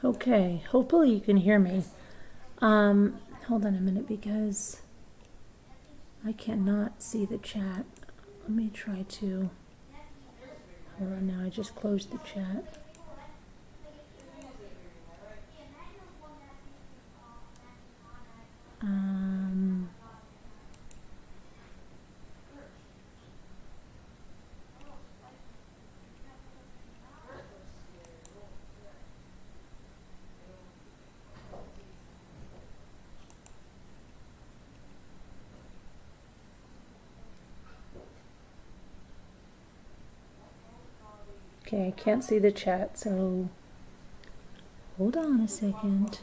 Okay, hopefully you can hear me. Hold on a minute because I cannot see the chat. Let me try to. Hold on now, I just closed the chat. Okay, I can't see the chat, so hold on a second.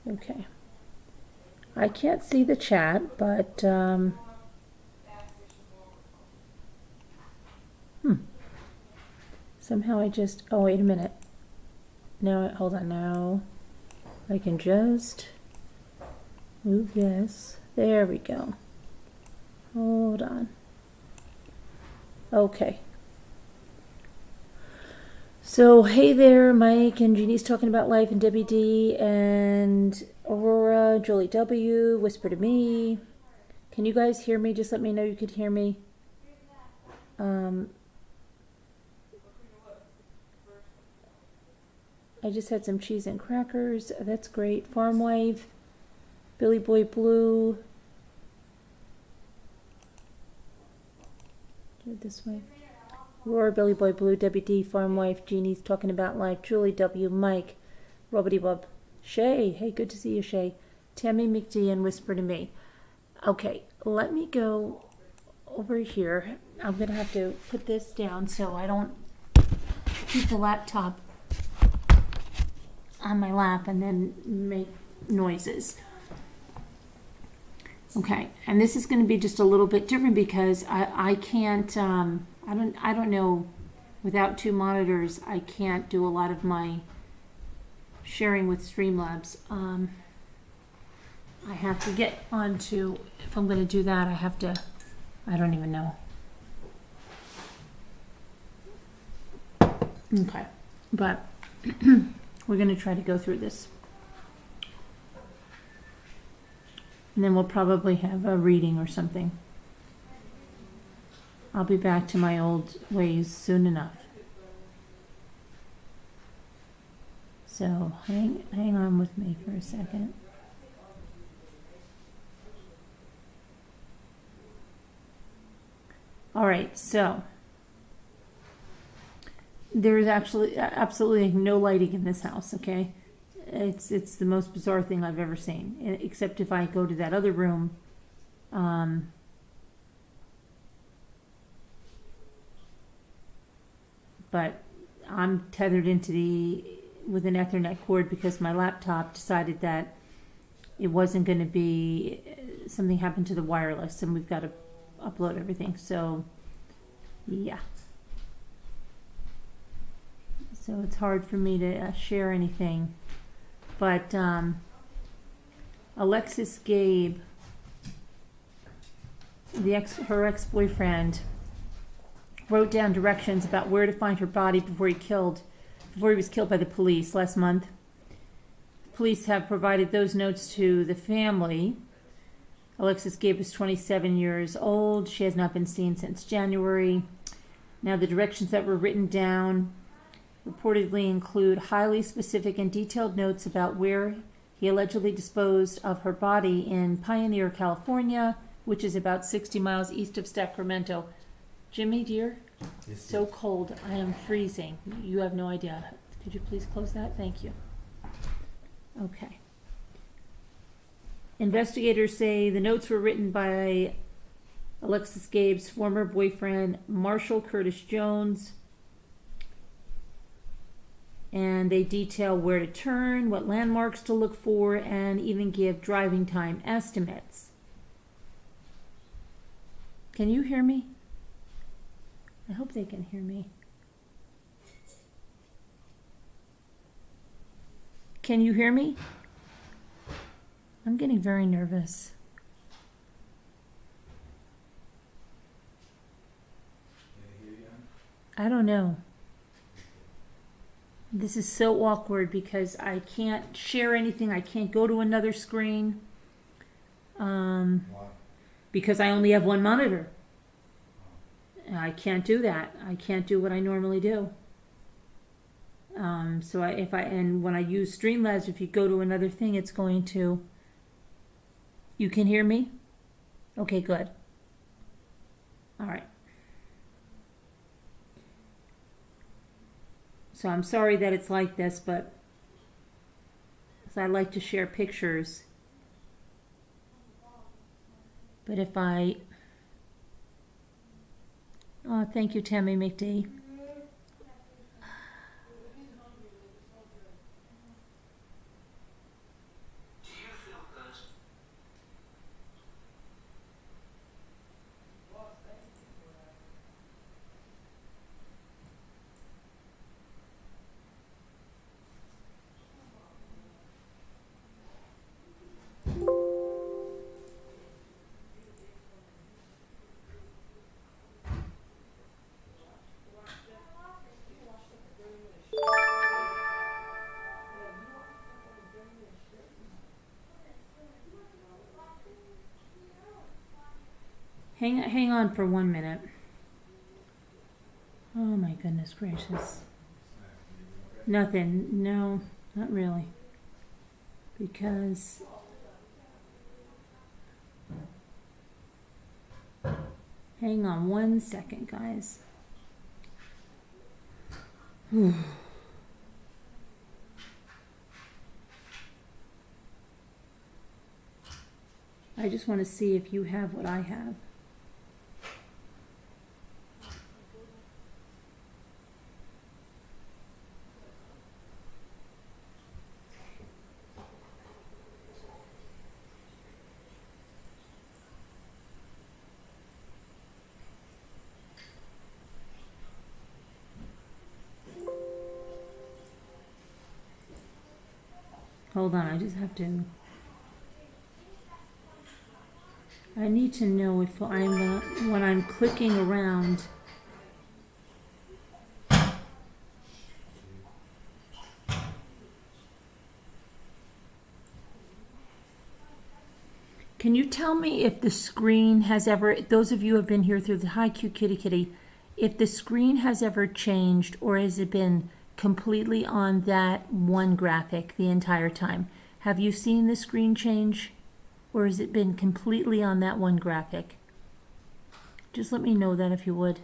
Okay. I can't see the chat, but somehow I just, oh, wait a minute. Now, hold on now. I can just move this. There we go. Hold on. Okay. So, hey there, Mike and Jeannie's talking about life, and Debbie D and Aurora, Jolie W, Whisper to Me. Can you guys hear me? Just let me know you could hear me. I just had some cheese and crackers. That's great. Farm Wife, Billy Boy Blue. Do it this way. Roar, Billy Boy Blue, Debbie D, Farm Wife, Jeannie's talking about life, Julie W, Mike, Rubbity Wub, Shay. Hey, good to see you, Shay. Tammy McD and Whisper to Me. Okay, let me go over here. I'm going to have to put this down so I don't keep the laptop on my lap and then make noises. Okay, and this is going to be just a little bit different because I can't, I don't know, without two monitors, I can't do a lot of my sharing with Streamlabs. I have to get onto, if I'm going to do that, I have to, I don't even know. Okay, but we're going to try to go through this. And then we'll probably have a reading or something. I'll be back to my old ways soon enough. So hang on with me for a second. All right, so there's actually absolutely no lighting in this house, okay? It's the most bizarre thing I've ever seen, except if I go to that other room. But I'm tethered into with an Ethernet cord because my laptop decided that it wasn't going to be, something happened to the wireless and we've got to upload everything. So, yeah. So it's hard for me to share anything. But Alexis Gabe, her ex-boyfriend, wrote down directions about where to find her body before he was killed by the police last month. Police have provided those notes to the family. Alexis Gabe is 27 years old. She has not been seen since January. Now, the directions that were written down reportedly include highly specific and detailed notes about where he allegedly disposed of her body in Pioneer, California, which is about 60 miles east of Sacramento. Jimmy, dear, Yes, so cold. I am freezing. You have no idea. Could you please close that? Thank you. Okay. Investigators say the notes were written by Alexis Gabe's former boyfriend, Marshall Curtis Jones, and they detail where to turn, what landmarks to look for, and even give driving time estimates. Can you hear me? I hope they can hear me. Can you hear me? I'm getting very nervous. I don't know. This is so awkward because I can't share anything. I can't go to another screen. Why? Because I only have one monitor. I can't do that. I can't do what I normally do. When I use Streamlabs, if you go to another thing, it's going to. You can hear me? Okay, good. All right. So I'm sorry that it's like this, but I like to share pictures. But if I... Oh, thank you, Tammy McD. Hang on for 1 minute. Oh my goodness gracious. Nothing. No, not really. Because hang on 1 second, guys. I just want to see if you have what I have. Hold on, I just have to. I need to know if when I'm clicking around. Can you tell me if the screen has ever, those of you who have been here through the, hi, cute kitty kitty, if the screen has ever changed or has it been completely on that one graphic the entire time? Have you seen the screen change, or has it been completely on that one graphic? Just let me know that if you would.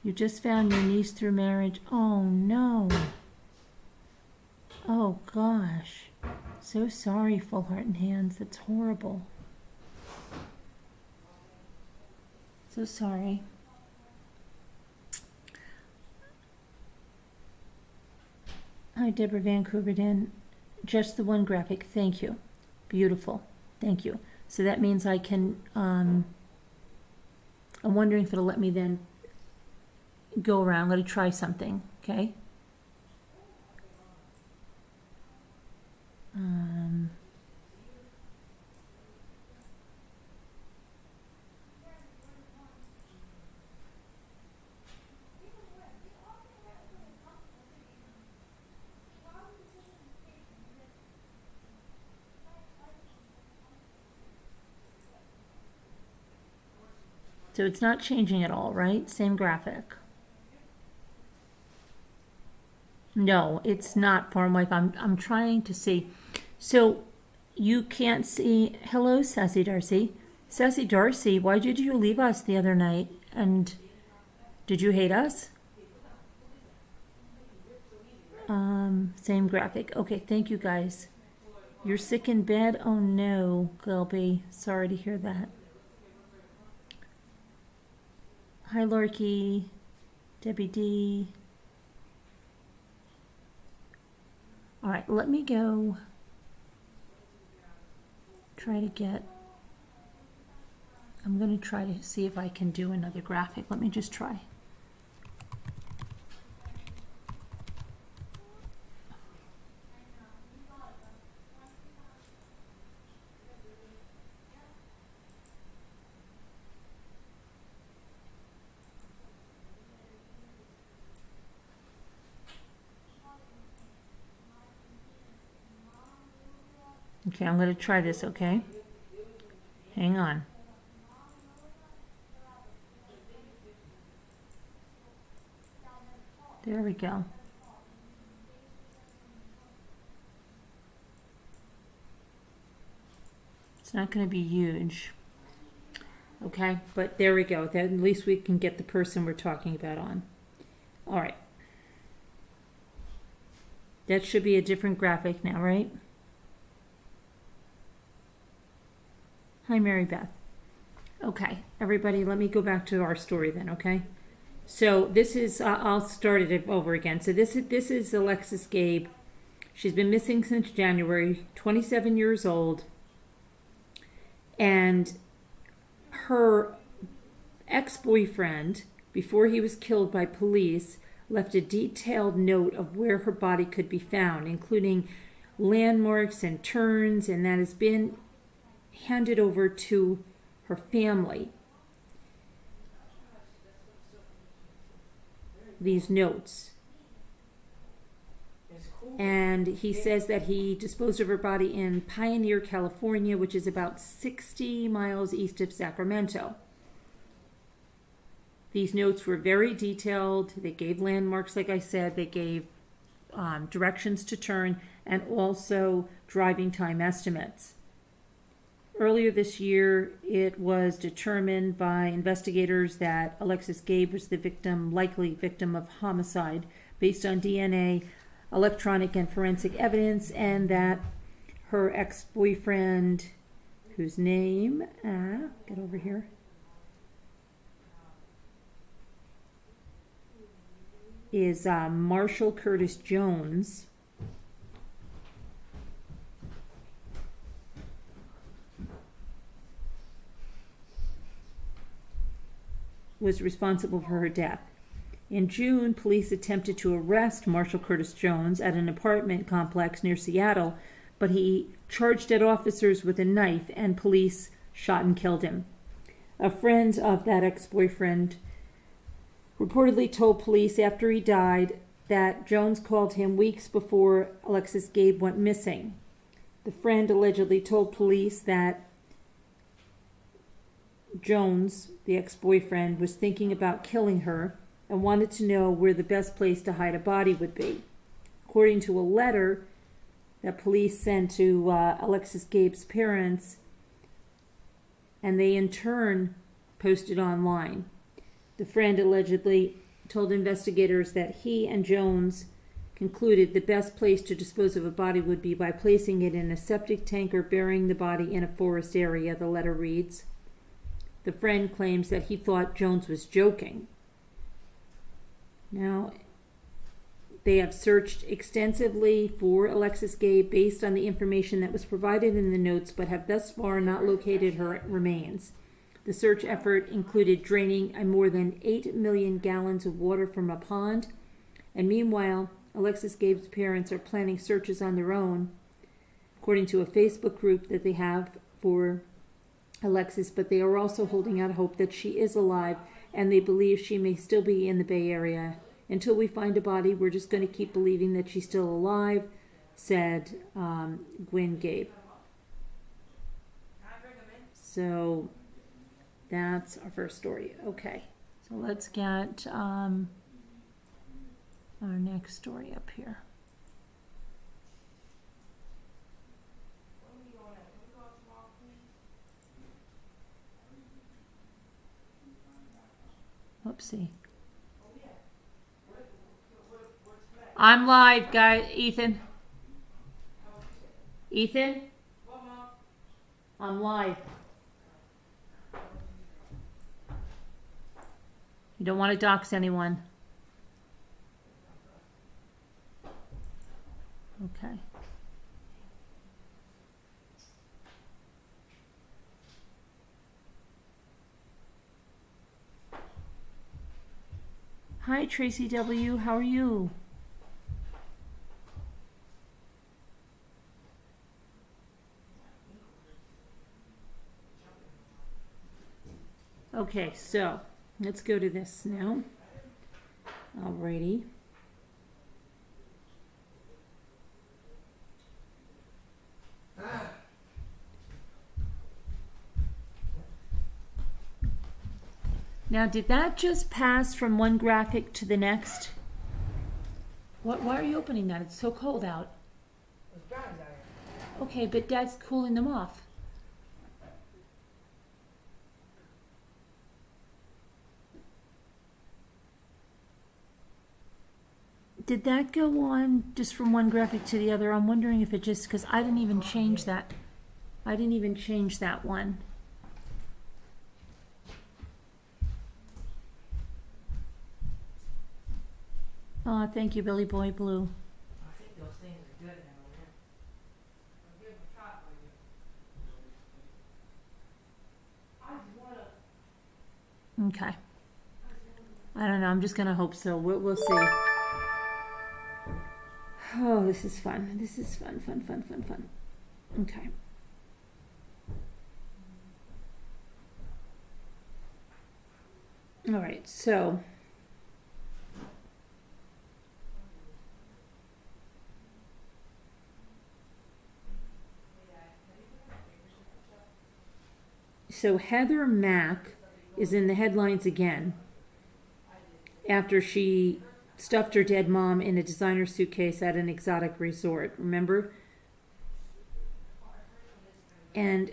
You just found your niece through marriage. Oh no. Oh gosh. So sorry, Full Heart and Hands. That's horrible. So sorry. Hi, Deborah Vancouver Dan. Just the one graphic. Thank you. Beautiful. Thank you. So that means I can, I'm wondering if it'll let me then go around. I'm going to try something. Okay. So it's not changing at all, right? Same graphic. No, it's not Farm Wife. I'm trying to see. So you can't see. Hello, Sassy Darcy. Sassy Darcy, why did you leave us the other night? And did you hate us? Same graphic. Okay, thank you guys. You're sick in bed? Oh no, Gilby. Sorry to hear that. Hi, Lorky. Debbie D. All right, let me go try to get, I'm going to try to see if I can do another graphic. Let me just try. Okay, I'm going to try this, okay? Hang on. There we go. It's not going to be huge. Okay, but there we go. Then at least we can get the person we're talking about on. All right. That should be a different graphic now, right? Hi, Mary Beth. Okay, everybody, let me go back to our story then, okay? So this is, I'll start it over again. So this is Alexis Gabe. She's been missing since January, 27 years old. And her ex-boyfriend, before he was killed by police, left a detailed note of where her body could be found, including landmarks and turns, and that has been handed over to her family. These notes. And he says that he disposed of her body in Pioneer, California, which is about 60 miles east of Sacramento. These notes were very detailed. They gave landmarks, like I said. They gave directions to turn and also driving time estimates. Earlier this year, it was determined by investigators that Alexis Gabe was the likely victim of homicide based on DNA, electronic and forensic evidence, and that her ex-boyfriend, whose name, get over here, is Marshall Curtis Jones, was responsible for her death. In June, police attempted to arrest Marshall Curtis Jones at an apartment complex near Seattle, but he charged at officers with a knife and police shot and killed him. A friend of that ex-boyfriend reportedly told police after he died that Jones called him weeks before Alexis Gabe went missing. The friend allegedly told police that Jones, the ex-boyfriend, was thinking about killing her and wanted to know where the best place to hide a body would be. According to a letter that police sent to Alexis Gabe's parents, and they in turn posted online. The friend allegedly told investigators that he and Jones concluded the best place to dispose of a body would be by placing it in a septic tank or burying the body in a forest area, the letter reads. The friend claims that he thought Jones was joking. Now, they have searched extensively for Alexis Gabe based on the information that was provided in the notes, but have thus far not located her remains. The search effort included draining more than 8 million gallons of water from a pond, and meanwhile, Alexis Gabe's parents are planning searches on their own, according to a Facebook group that they have for Alexis, but they are also holding out hope that she is alive, and they believe she may still be in the Bay Area. Until we find a body, we're just going to keep believing that she's still alive, said Gwen Gabe. So that's our first story. Okay, so let's get our next story up here. Whoopsie. I'm live, guys. Ethan? Ethan? I'm live. You don't want to dox anyone. Okay. Hi, Tracy W. How are you? Okay, so let's go to this now. Alrighty. Now, did that just pass from one graphic to the next? Why are you opening that? It's so cold out. It's brownies out here. Okay, but Dad's cooling them off. Did that go on just from one graphic to the other? I'm wondering if it just, because I didn't even change that. I didn't even change that one. Oh, thank you, Billy Boy Blue. I think those things are good now, man. I'll give them a shot for you. I just wanna. Okay. I don't know. I'm just gonna hope so. We'll see. Oh, this is fun. This is fun. Okay. All right. So Heather Mack is in the headlines again after she stuffed her dead mom in a designer suitcase at an exotic resort, remember? And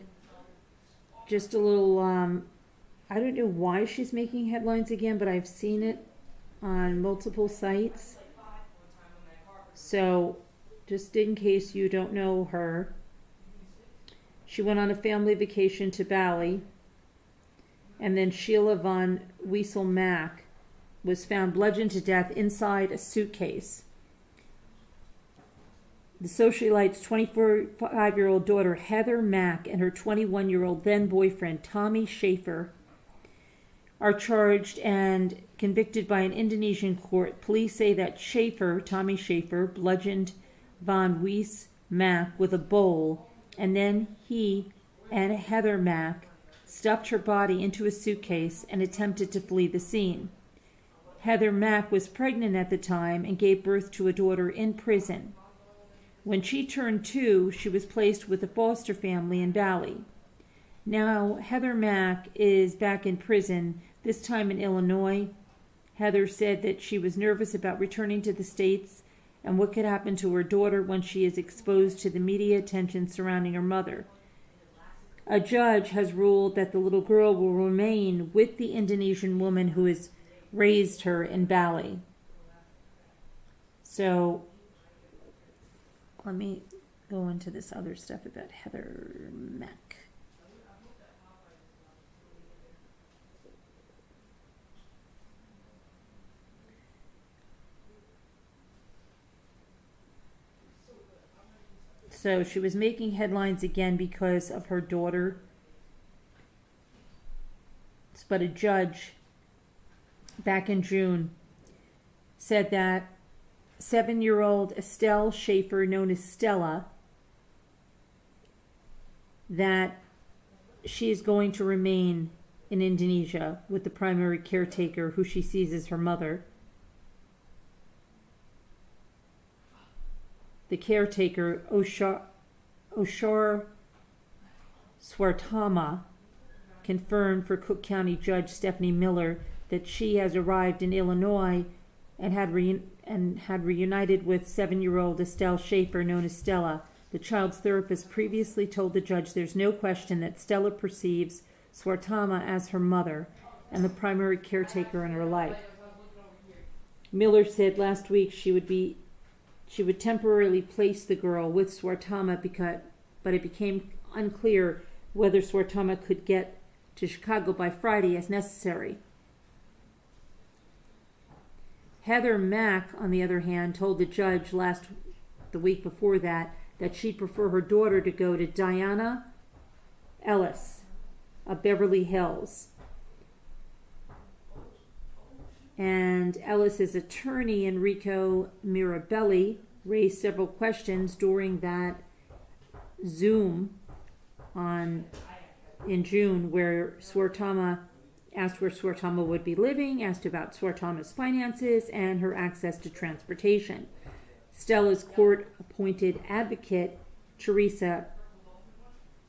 just a little, I don't know why she's making headlines again, but I've seen it on multiple sites. So, just in case you don't know her, she went on a family vacation to Bali, and then Sheila von Wiesel Mack was found bludgeoned to death inside a suitcase. The socialite's 25-year-old daughter, Heather Mack, and her 21-year-old then-boyfriend, Tommy Schaefer, are charged and convicted by an Indonesian court. Police say that Tommy Schaefer, bludgeoned von Wies Mack with a bowl, and then he and Heather Mack stuffed her body into a suitcase and attempted to flee the scene. Heather Mack was pregnant at the time and gave birth to a daughter in prison. When she turned 2, she was placed with a foster family in Bali. Now, Heather Mack is back in prison, this time in Illinois. Heather said that she was nervous about returning to the States and what could happen to her daughter when she is exposed to the media attention surrounding her mother. A judge has ruled that the little girl will remain with the Indonesian woman who has raised her in Bali. So, let me go into this other stuff about Heather Mack. So she was making headlines again because of her daughter. But a judge back in June said that 7-year-old Estelle Schaefer, known as Stella, that she is going to remain in Indonesia with the primary caretaker who she sees as her mother. The caretaker, Oshar Swartama, confirmed for Cook County Judge Stephanie Miller that she has arrived in Illinois and had reunited with 7-year-old Estelle Schaefer, known as Stella. The child's therapist previously told the judge there's no question that Stella perceives Swartama as her mother and the primary caretaker in her life. Miller said last week she would temporarily place the girl with Swartama but it became unclear whether Swartama could get to Chicago by Friday as necessary. Heather Mack, on the other hand, told the judge the week before that she'd prefer her daughter to go to Diana Ellis of Beverly Hills. And Ellis's attorney, Enrico Mirabelli, raised several questions during that Zoom in June where Swartama asked where Swartama would be living, asked about Swartama's finances, and her access to transportation. Stella's court-appointed advocate, Teresa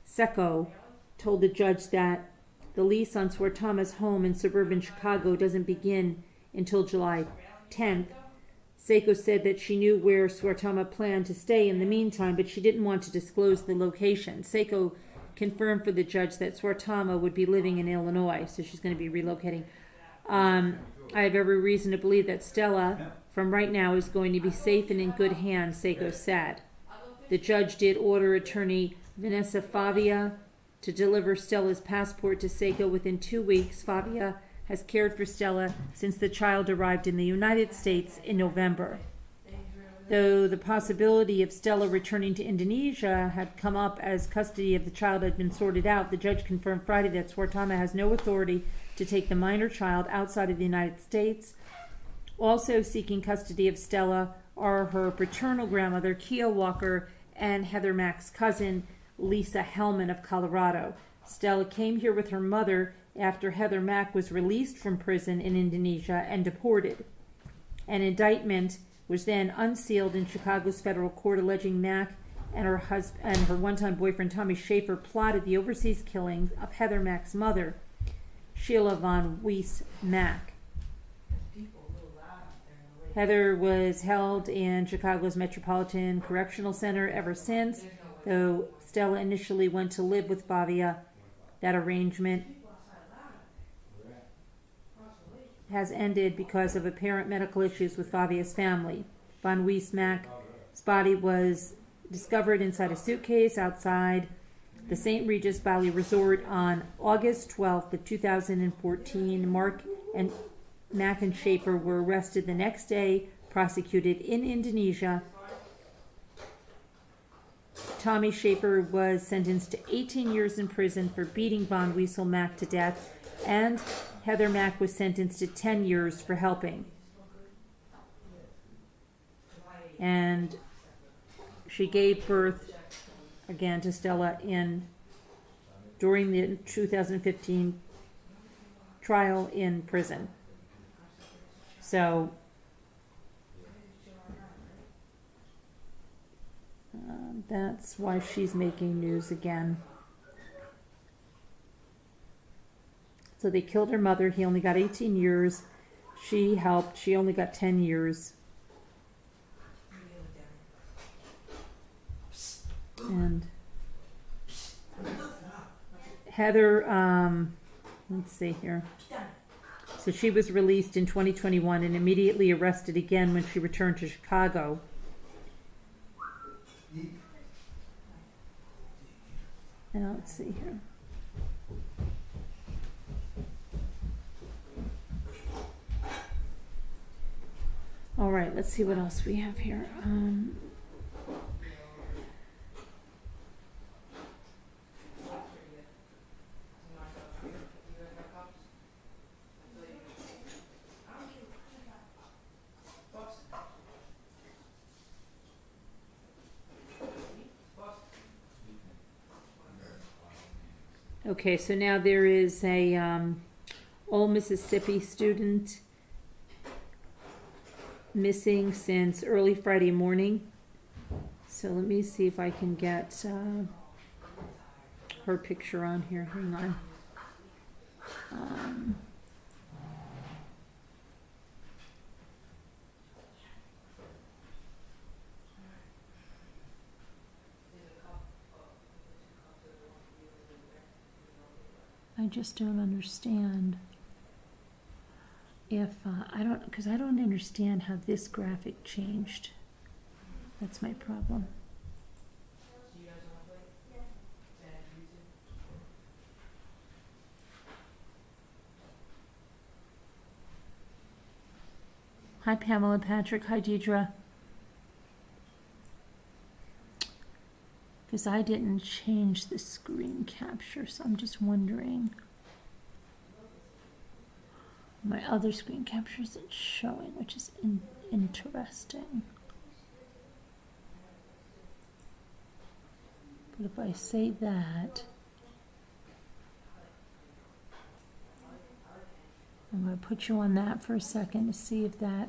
Secco, told the judge that The lease on Swartama's home in suburban Chicago doesn't begin until July 10th. Seiko said that she knew where Swartama planned to stay in the meantime, but she didn't want to disclose the location. Seiko confirmed for the judge that Swartama would be living in Illinois, so she's going to be relocating. I have every reason to believe that Stella, from right now, is going to be safe and in good hands, Seiko said. The judge did order attorney Vanessa Favia to deliver Stella's passport to Seiko within 2 weeks. Favia has cared for Stella since the child arrived in the United States in November. Though the possibility of Stella returning to Indonesia had come up as custody of the child had been sorted out, the judge confirmed Friday that Swartama has no authority to take the minor child outside of the United States. Also seeking custody of Stella are her paternal grandmother, Kia Walker, and Heather Mack's cousin, Lisa Hellman of Colorado. Stella came here with her mother after Heather Mack was released from prison in Indonesia and deported. An indictment was then unsealed in Chicago's federal court alleging Mack and her one-time boyfriend Tommy Schaefer plotted the overseas killing of Heather Mack's mother, Sheila von Weiss Mack. Heather was held in Chicago's Metropolitan Correctional Center ever since, though Stella initially went to live with Favia. That arrangement has ended because of apparent medical issues with Favia's family. Von Weiss Mack's body was discovered inside a suitcase outside the St. Regis Bali Resort on August 12th of 2014. Mack and Schaefer were arrested the next day, prosecuted in Indonesia. Tommy Schaefer was sentenced to 18 years in prison for beating Von Weissel Mack to death, and Heather Mack was sentenced to 10 years for helping. And she gave birth again to Stella during the 2015 trial in prison. So that's why she's making news again. So they killed her mother. He only got 18 years. She helped. She only got 10 years. And Heather, let's see here. So she was released in 2021 and immediately arrested again when she returned to Chicago. Now let's see here. All right, let's see what else we have here. Okay, so now there is a old Mississippi student missing since early Friday morning. So let me see if I can get her picture on here. Hang on. I just don't understand if I don't understand how this graphic changed. That's my problem. Hi Pamela, Patrick. Hi Deidre. Because I didn't change the screen capture, so I'm just wondering. My other screen capture isn't showing, which is interesting. But if I say that, I'm going to put you on that for a second to see if that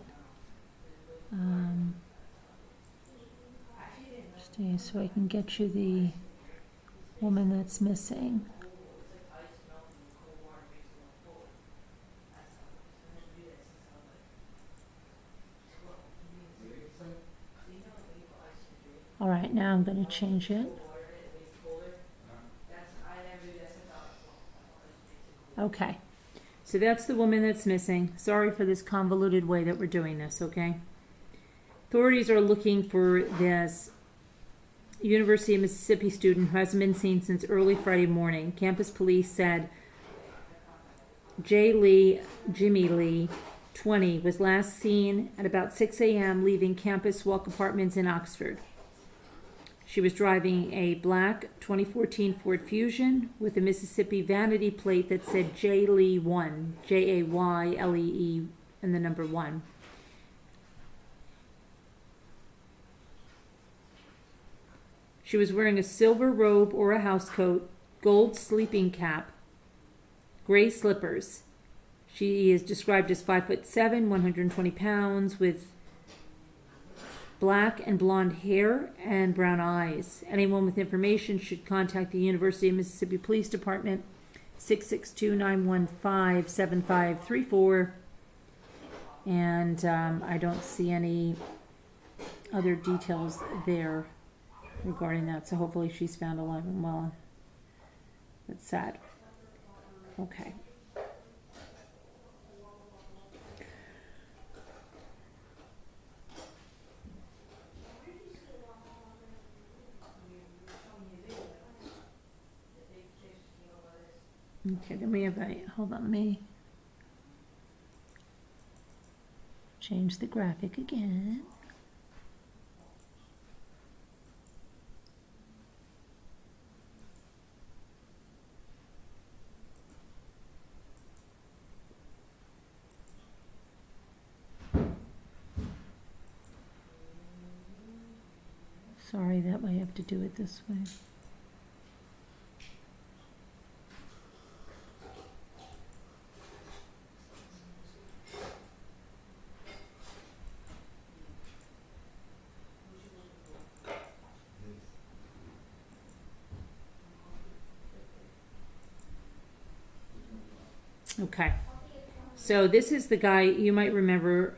so I can get you the woman that's missing. right, now I'm going to change it. Okay. So that's the woman that's missing. Sorry for this convoluted way that we're doing this, okay? Authorities are looking for this University of Mississippi student who hasn't been seen since early Friday morning. Campus police said Jimmy Lee, 20, was last seen at about 6 a.m. leaving Campus Walk Apartments in Oxford. She was driving a black 2014 Ford Fusion with a Mississippi vanity plate that said J Lee 1, Jaylee, and the number 1. She was wearing a silver robe or a housecoat, gold sleeping cap, gray slippers. She is described as 5'7", 120 pounds, with black and blonde hair and brown eyes. Anyone with information should contact the University of Mississippi Police Department, 662-915-7534. And I don't see any other details there regarding that, so hopefully she's found alive and well. That's sad. Okay. Okay, then we have hold on, let me change the graphic again. Sorry that I have to do it this way. Okay, so this is the guy you might remember.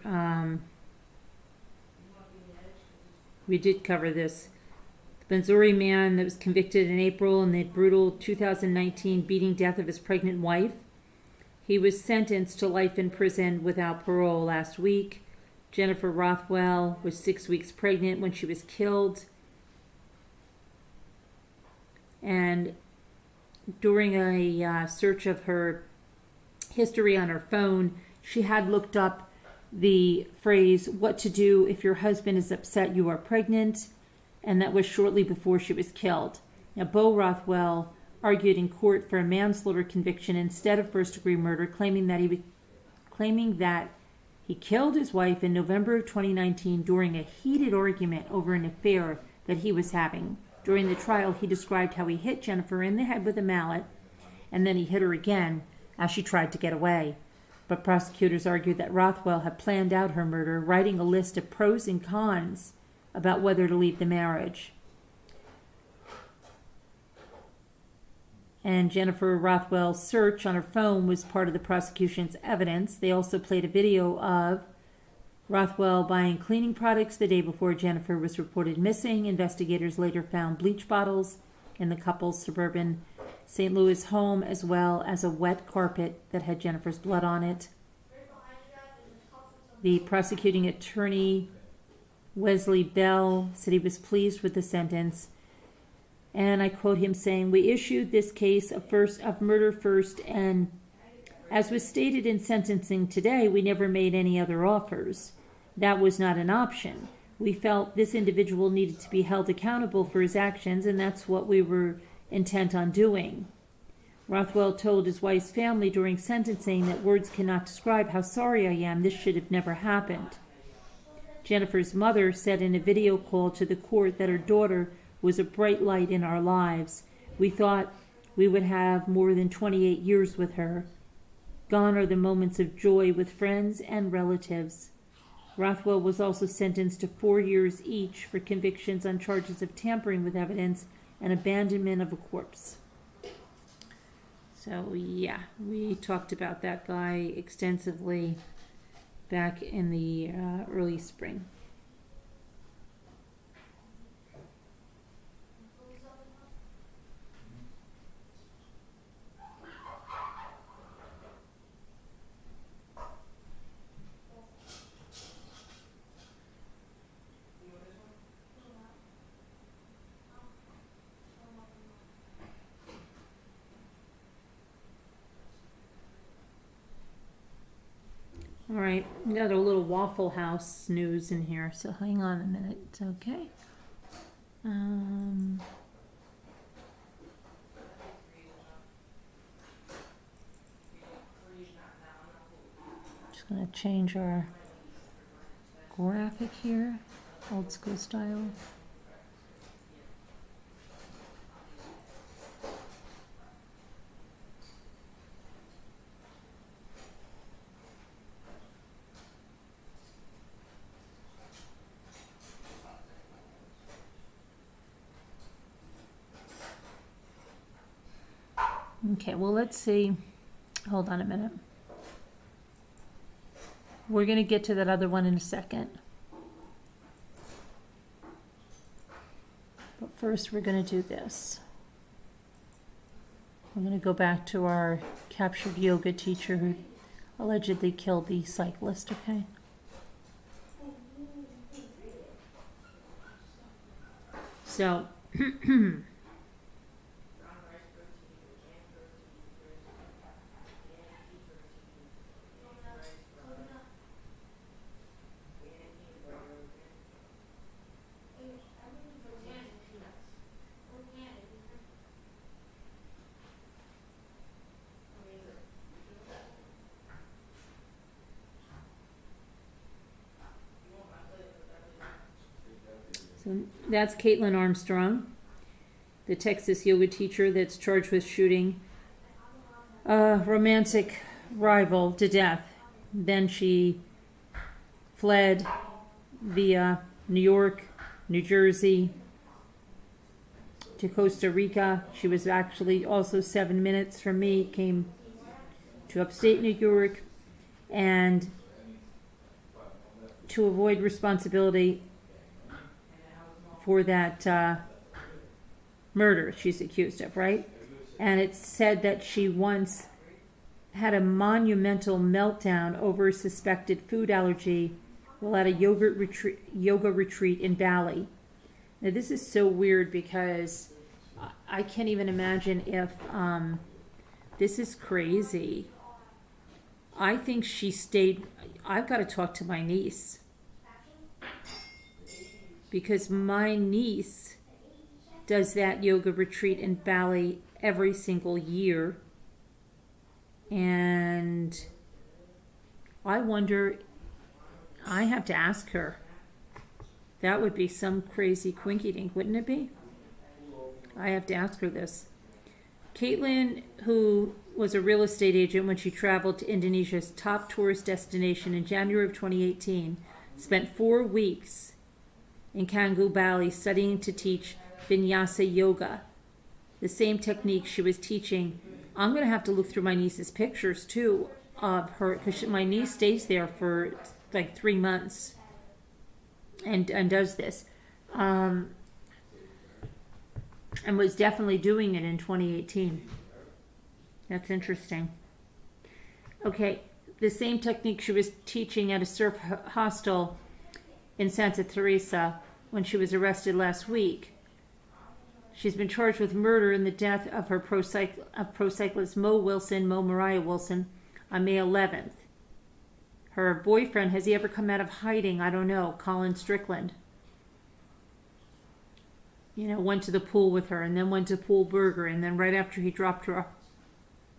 We did cover this. The Missouri man that was convicted in April in the brutal 2019 beating death of his pregnant wife. He was sentenced to life in prison without parole last week. Jennifer Rothwell was 6 weeks pregnant when she was killed. And during a search of her history on her phone, she had looked up the phrase, "what to do if your husband is upset you are pregnant," and that was shortly before she was killed. Now, Bo Rothwell argued in court for a manslaughter conviction instead of first-degree murder, claiming that he killed his wife in November of 2019 during a heated argument over an affair that he was having. During the trial, he described how he hit Jennifer in the head with a mallet, and then he hit her again as she tried to get away. But prosecutors argued that Rothwell had planned out her murder, writing a list of pros and cons about whether to leave the marriage. And Jennifer Rothwell's search on her phone was part of the prosecution's evidence. They also played a video of Rothwell buying cleaning products the day before Jennifer was reported missing. Investigators later found bleach bottles in the couple's suburban St. Louis home, as well as a wet carpet that had Jennifer's blood on it. The prosecuting attorney, Wesley Bell, said he was pleased with the sentence. And I quote him saying, "We issued this case of murder first, and as was stated in sentencing today, we never made any other offers. That was not an option. We felt this individual needed to be held accountable for his actions, and that's what we were intent on doing." Rothwell told his wife's family during sentencing that words cannot describe how sorry I am. This should have never happened. Jennifer's mother said in a video call to the court that her daughter was a bright light in our lives. We thought we would have more than 28 years with her. Gone are the moments of joy with friends and relatives. Rothwell was also sentenced to 4 years each for convictions on charges of tampering with evidence and abandonment of a corpse. So yeah, we talked about that guy extensively back in the early spring. right, we got a little Waffle House news in here, so hang on a minute. It's okay. Just gonna change our graphic here, old school style. Okay, well, let's see. Hold on a minute. We're going to get to that other one in a second. But first, we're going to do this. We're going to go back to our captured yoga teacher who allegedly killed the cyclist, okay? So, so that's Caitlin Armstrong, the Texas yoga teacher that's charged with shooting a romantic rival to death. Then she fled via New York, New Jersey, to Costa Rica. She was actually also 7 minutes from me, came to upstate New York, and to avoid responsibility for that murder she's accused of, right? And it's said that she once had a monumental meltdown over a suspected food allergy while at a yoga retreat in Bali. Now, this is so weird because I can't even imagine if this is crazy. I think she stayed. I've got to talk to my niece, because my niece does that yoga retreat in Bali every single year. And I wonder, I have to ask her. That would be some crazy quinky-dink, wouldn't it be? I have to ask her this. Caitlin, who was a real estate agent when she traveled to Indonesia's top tourist destination in January of 2018, spent 4 weeks in Canggu, Bali, studying to teach Vinyasa Yoga, the same technique she was teaching. I'm going to have to look through my niece's pictures, too, of her, because my niece stays there for like 3 months and does this. And was definitely doing it in 2018. That's interesting. Okay, the same technique she was teaching at a surf hostel in Santa Teresa when she was arrested last week. She's been charged with murder in the death of her pro cyclist Mo Mariah Wilson, on May 11th. Her boyfriend, has he ever come out of hiding? I don't know. Colin Strickland. You know, went to the pool with her and then went to Pool Burger, and then right after he dropped her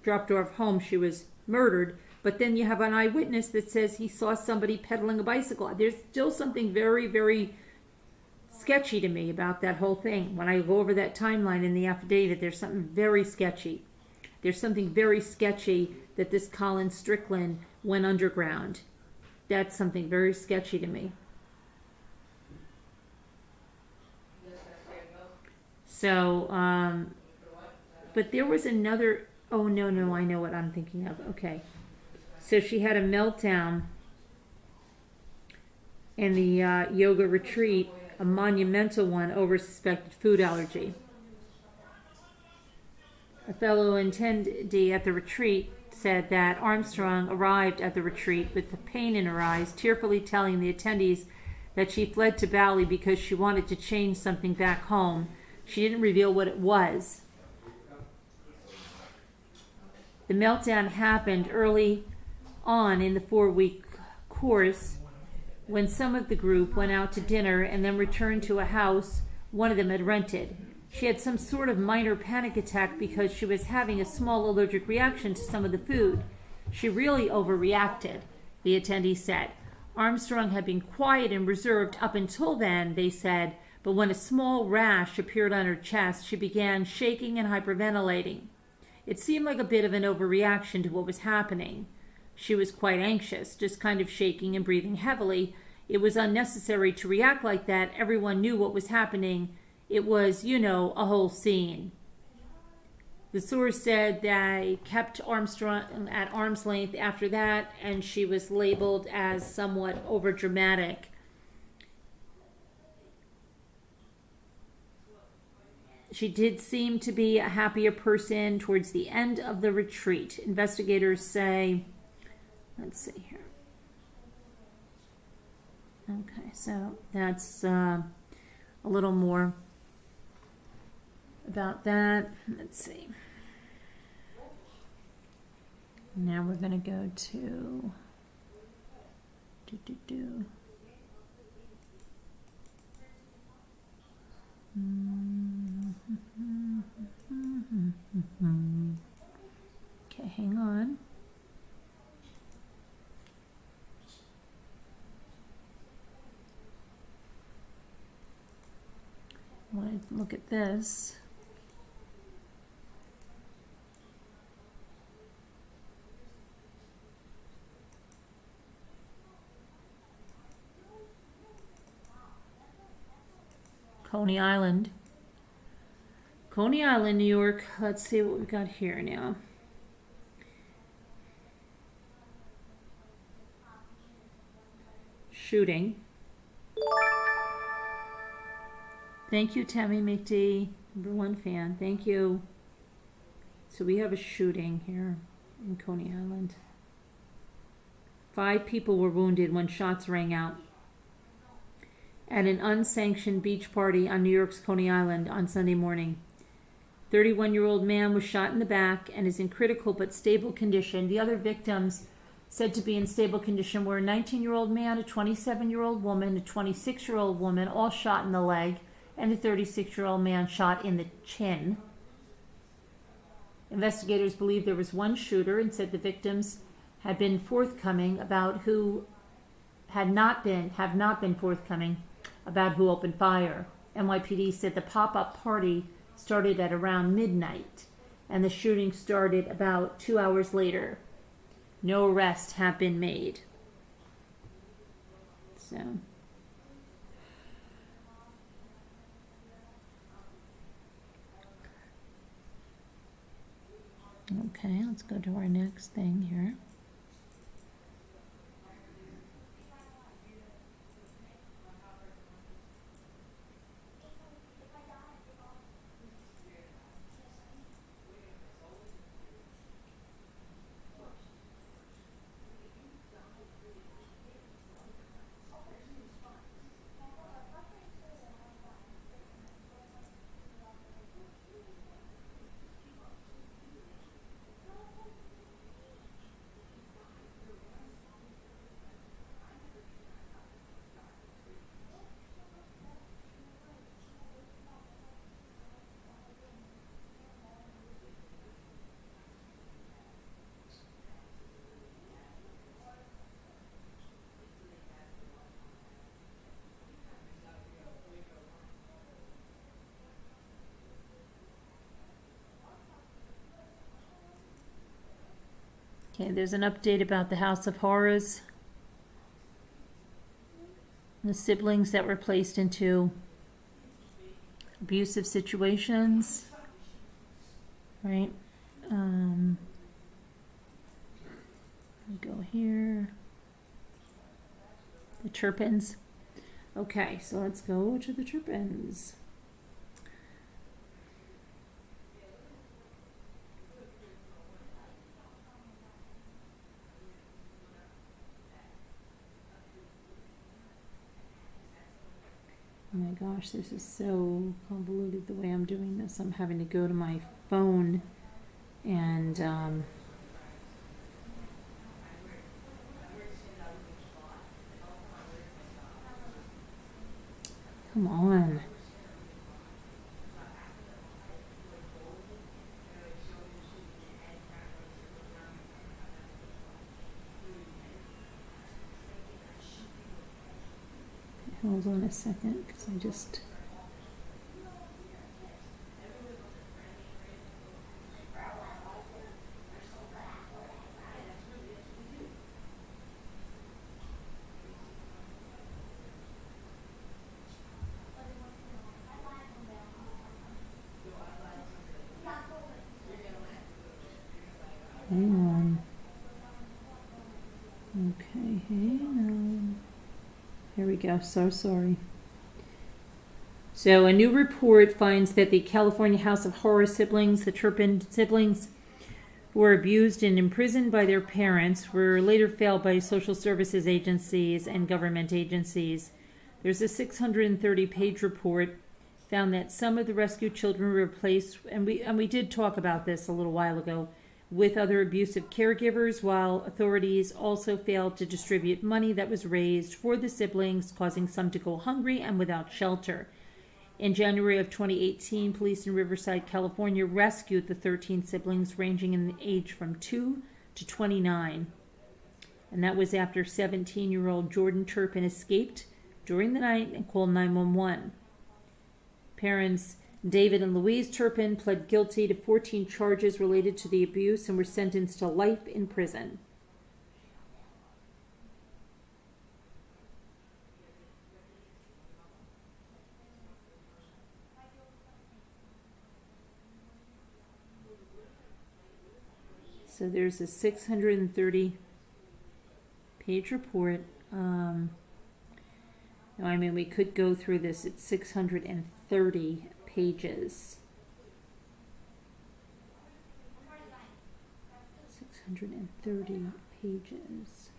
off home, she was murdered. But then you have an eyewitness that says he saw somebody pedaling a bicycle. There's still something very, very sketchy to me about that whole thing. When I go over that timeline in the affidavit, there's something very sketchy. There's something very sketchy that this Colin Strickland went underground. That's something very sketchy to me. So, but there was another, oh no, I know what I'm thinking of. Okay. So she had a meltdown in the yoga retreat, a monumental one, over suspected food allergy. A fellow attendee at the retreat said that Armstrong arrived at the retreat with the pain in her eyes, tearfully telling the attendees that she fled to Bali because she wanted to change something back home. She didn't reveal what it was. The meltdown happened early on in the 4-week course, when some of the group went out to dinner and then returned to a house one of them had rented. She had some sort of minor panic attack because she was having a small allergic reaction to some of the food. She really overreacted, the attendee said. Armstrong had been quiet and reserved up until then, they said, but when a small rash appeared on her chest, she began shaking and hyperventilating. It seemed like a bit of an overreaction to what was happening. She was quite anxious, just kind of shaking and breathing heavily. It was unnecessary to react like that. Everyone knew what was happening. It was, a whole scene. The source said they kept Armstrong at arm's length after that, and she was labeled as somewhat overdramatic. She did seem to be a happier person towards the end of the retreat. Investigators say, let's see here. Okay, so that's a little more about that. Let's see. Now we're going to go to Okay, hang on. I want to look at this. Coney Island, New York. Let's see what we got here now. Shooting. Thank you, Tammy McD, #1 fan. Thank you. So we have a shooting here in Coney Island. 5 people were wounded when shots rang out at an unsanctioned beach party on New York's Coney Island on Sunday morning. 31-year-old man was shot in the back and is in critical but stable condition. The other victims said to be in stable condition were a 19-year-old man, a 27-year-old woman, a 26-year-old woman, all shot in the leg, and a 36-year-old man shot in the chin. Investigators believe there was one shooter and said the victims had been forthcoming about who have not been forthcoming about who opened fire. NYPD said the pop-up party started at around midnight and the shooting started about 2 hours later. No arrests have been made. So, okay, let's go to our next thing here. Okay, there's an update about the House of Horrors. The siblings that were placed into abusive situations, right? Go here. The Turpins. Okay, so let's go to the Turpins. Oh my gosh, this is so convoluted the way I'm doing this. I'm having to go to my phone and Come on. Hold on a second, because I just... Hang on. Okay, hang on. Here we go. So sorry. So a new report finds that the California House of Horror siblings, the Turpin siblings, were abused and imprisoned by their parents, were later failed by social services agencies and government agencies. There's a 630-page report found that some of the rescued children were replaced, and we did talk about this a little while ago, with other abusive caregivers, while authorities also failed to distribute money that was raised for the siblings, causing some to go hungry and without shelter. In January of 2018, police in Riverside, California, rescued the 13 siblings ranging in age from 2 to 29. And that was after 17-year-old Jordan Turpin escaped during the night and called 911. Parents David and Louise Turpin pled guilty to 14 charges related to the abuse and were sentenced to life in prison. So there's a 630-page report. No, I mean, we could go through this. It's 630 pages. 630 pages.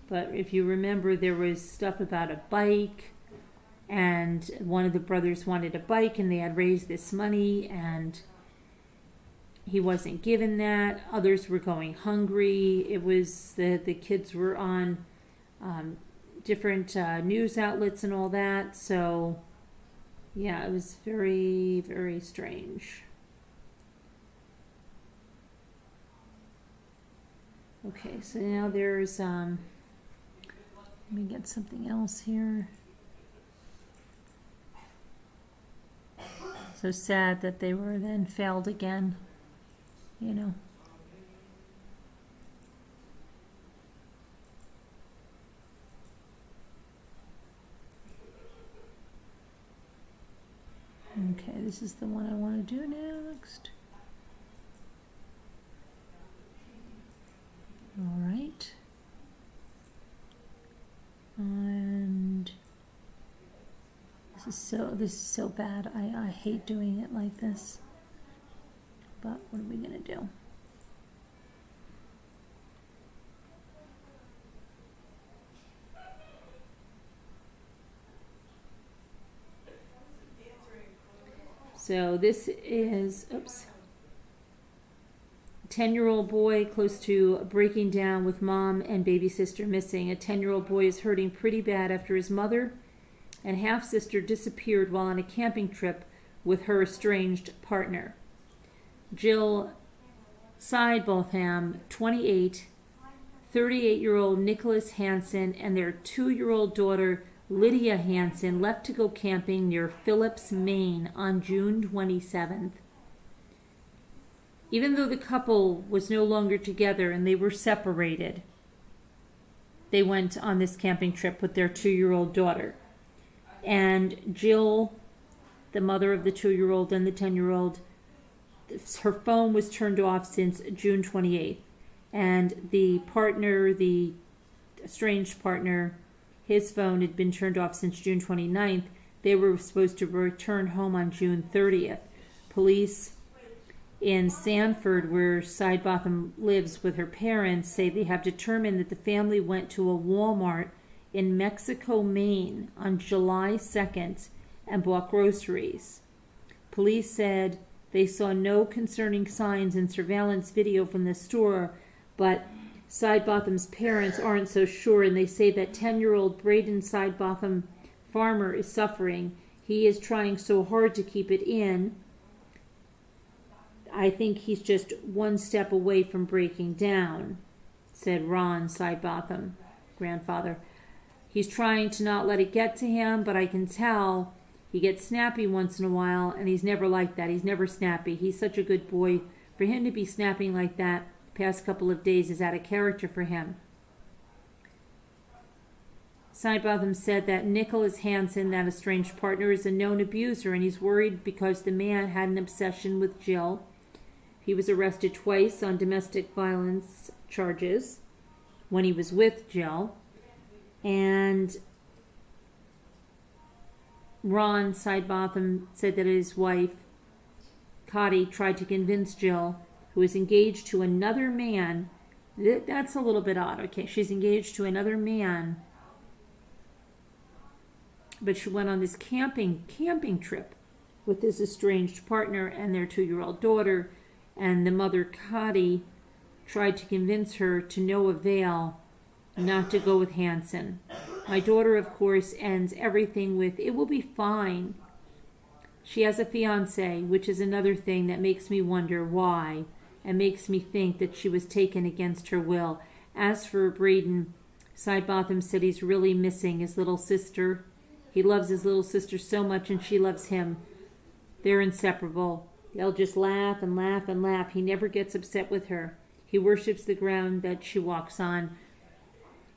But if you remember, there was stuff about a bike, and one of the brothers wanted a bike, and they had raised this money, and he wasn't given that. Others were going hungry. It was the kids were on different news outlets and all that. So, yeah, it was very, very strange. Okay, so now there's let me get something else here. So sad that they were then failed again, you know. Okay, this is the one I want to do next. All right. And this is so bad. I hate doing it like this. But what are we gonna do? So this is, 10-year-old boy close to breaking down with mom and baby sister missing. A 10-year-old boy is hurting pretty bad after his mother and half-sister disappeared while on a camping trip with her estranged partner. Jill Sidebotham, 28, 38-year-old Nicholas Hansen, and their 2-year-old daughter Lydia Hansen left to go camping near Phillips, Maine on June 27th. Even though the couple was no longer together and they were separated, they went on this camping trip with their 2-year-old daughter. And Jill, the mother of the 2-year-old and the 10-year-old, her phone was turned off since June 28th. And the partner, the estranged partner, his phone had been turned off since June 29th. They were supposed to return home on June 30th. Police in Sanford, where Sidebotham lives with her parents, say they have determined that the family went to a Walmart in Mexico, Maine on July 2nd and bought groceries. Police said they saw no concerning signs in surveillance video from the store, but Sidebotham's parents aren't so sure, and they say that 10-year-old Braden Sidebotham Farmer is suffering. He is trying so hard to keep it in. I think he's just one step away from breaking down, said Ron Sidebotham, grandfather. He's trying to not let it get to him, but I can tell he gets snappy once in a while, and he's never like that. He's never snappy. He's such a good boy. For him to be snapping like that the past couple of days is out of character for him. Sidebotham said that Nicholas Hansen, that estranged partner, is a known abuser, and he's worried because the man had an obsession with Jill. He was arrested twice on domestic violence charges when he was with Jill. And Ron Sidebotham said that his wife, Cotty, tried to convince Jill, who is engaged to another man. That's a little bit odd. Okay, she's engaged to another man, but she went on this camping trip with this estranged partner and their 2-year-old daughter, and the mother, Cotty, tried to convince her to no avail not to go with Hansen. My daughter, of course, ends everything with, "It will be fine." She has a fiancé, which is another thing that makes me wonder why, and makes me think that she was taken against her will. As for Braden, Sidebotham said he's really missing his little sister. He loves his little sister so much, and she loves him. They're inseparable. They'll just laugh and laugh and laugh. He never gets upset with her. He worships the ground that she walks on.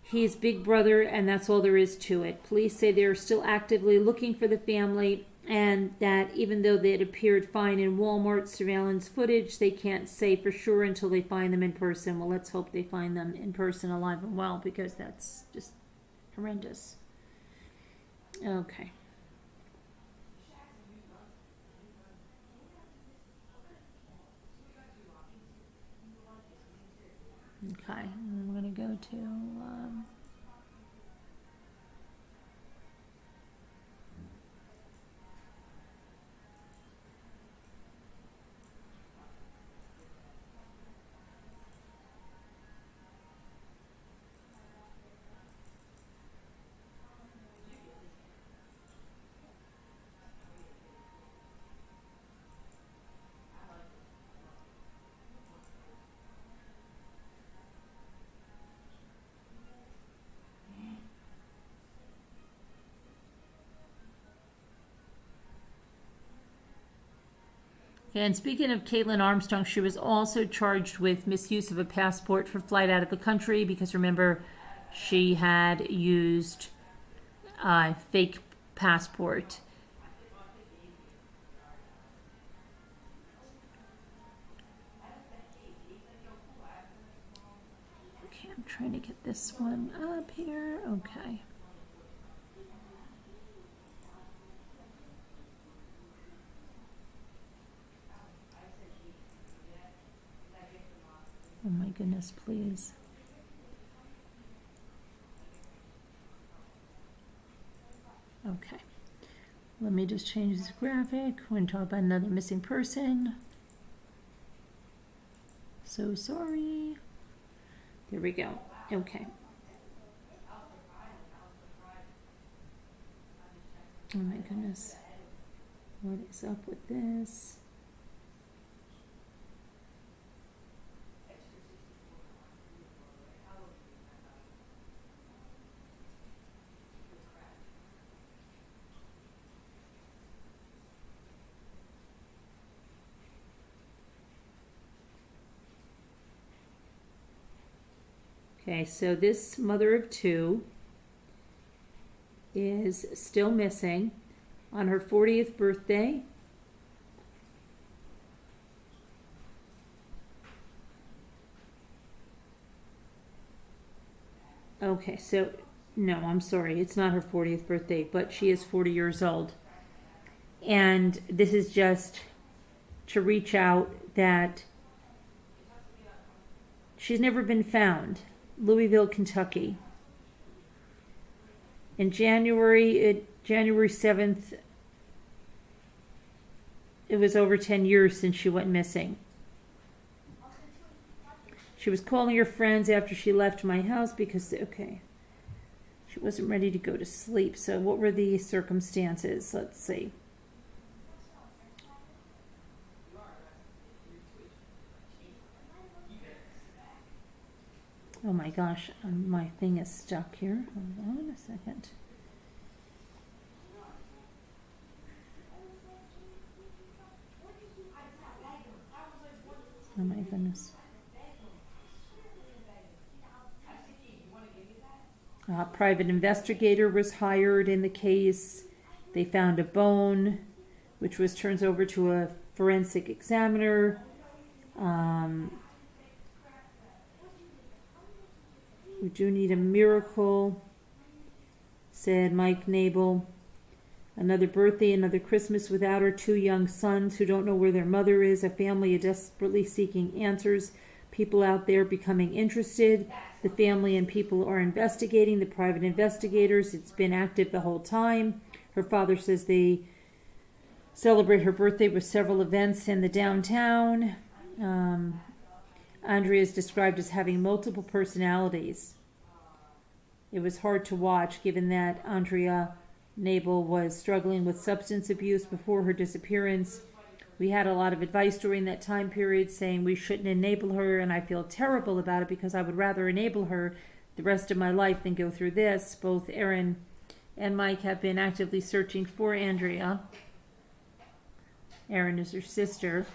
He's big brother, and that's all there is to it. Police say they're still actively looking for the family, and that even though they had appeared fine in Walmart surveillance footage, they can't say for sure until they find them in person. Well, let's hope they find them in person alive and well, because that's just horrendous. Okay. Okay, I'm going to go to and speaking of Caitlin Armstrong, she was also charged with misuse of a passport for flight out of the country, because remember, she had used a fake passport. Okay, I'm trying to get this one up here. Okay. Oh my goodness, please. Okay. Let me just change this graphic. We're going to talk about another missing person. So sorry. There we go. Okay. Oh my goodness. What is up with this? Okay, so this mother of two is still missing. On her 40th birthday, okay, so no, I'm sorry, it's not her 40th birthday, but she is 40 years old. And this is just to reach out that she's never been found. Louisville, Kentucky. In January 7th, it was over 10 years since she went missing. She was calling her friends after she left my house because, okay, she wasn't ready to go to sleep. So what were the circumstances? Let's see. Oh my gosh, my thing is stuck here. Hold on a second. Oh my goodness. A private investigator was hired in the case. They found a bone, which was turned over to a forensic examiner. We do need a miracle, said Mike Nabel. Another birthday, another Christmas without her 2 young sons who don't know where their mother is, a family desperately seeking answers, people out there becoming interested. The family and people are investigating, the private investigators. It's been active the whole time. Her father says they celebrate her birthday with several events in the downtown. Andrea is described as having multiple personalities. It was hard to watch given that Andrea Nabel was struggling with substance abuse before her disappearance. We had a lot of advice during that time period saying we shouldn't enable her, and I feel terrible about it because I would rather enable her the rest of my life than go through this. Both Aaron and Mike have been actively searching for Andrea. Aaron is her sister.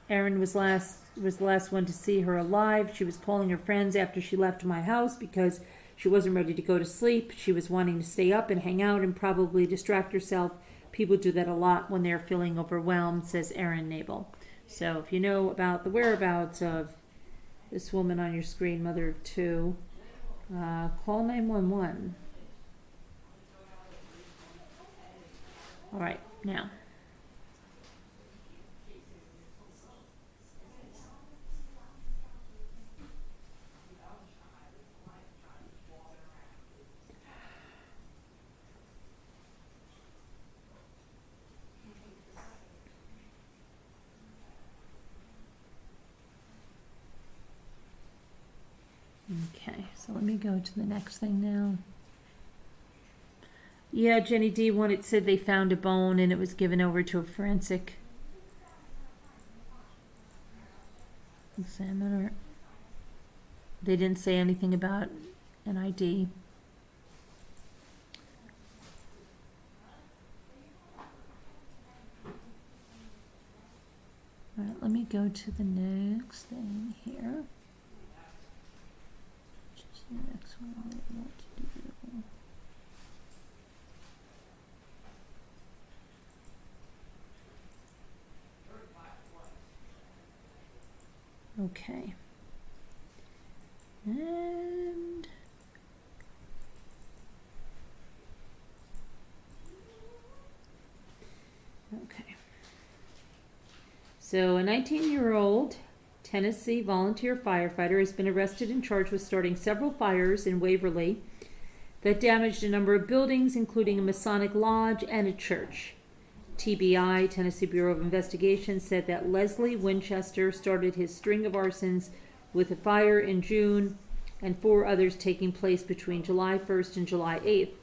Aaron was the last one to see her alive. She was calling her friends after she left my house because she wasn't ready to go to sleep. She was wanting to stay up and hang out and probably distract herself. People do that a lot when they're feeling overwhelmed, says Aaron Nabel. So if you know about the whereabouts of this woman on your screen, mother of 2, call 911. All right, now. Okay, so let me go to the next thing now. Yeah, Jenny D. said they found a bone and it was given over to a forensic examiner. They didn't say anything about an ID. All right, let me go to the next thing here. The next one I want to do. Okay. And okay. So a 19-year-old Tennessee volunteer firefighter has been arrested and charged with starting several fires in Waverly that damaged a number of buildings, including a Masonic lodge and a church. TBI, Tennessee Bureau of Investigation, said that Leslie Winchester started his string of arsons with a fire in June and 4 others taking place between July 1st and July 8th.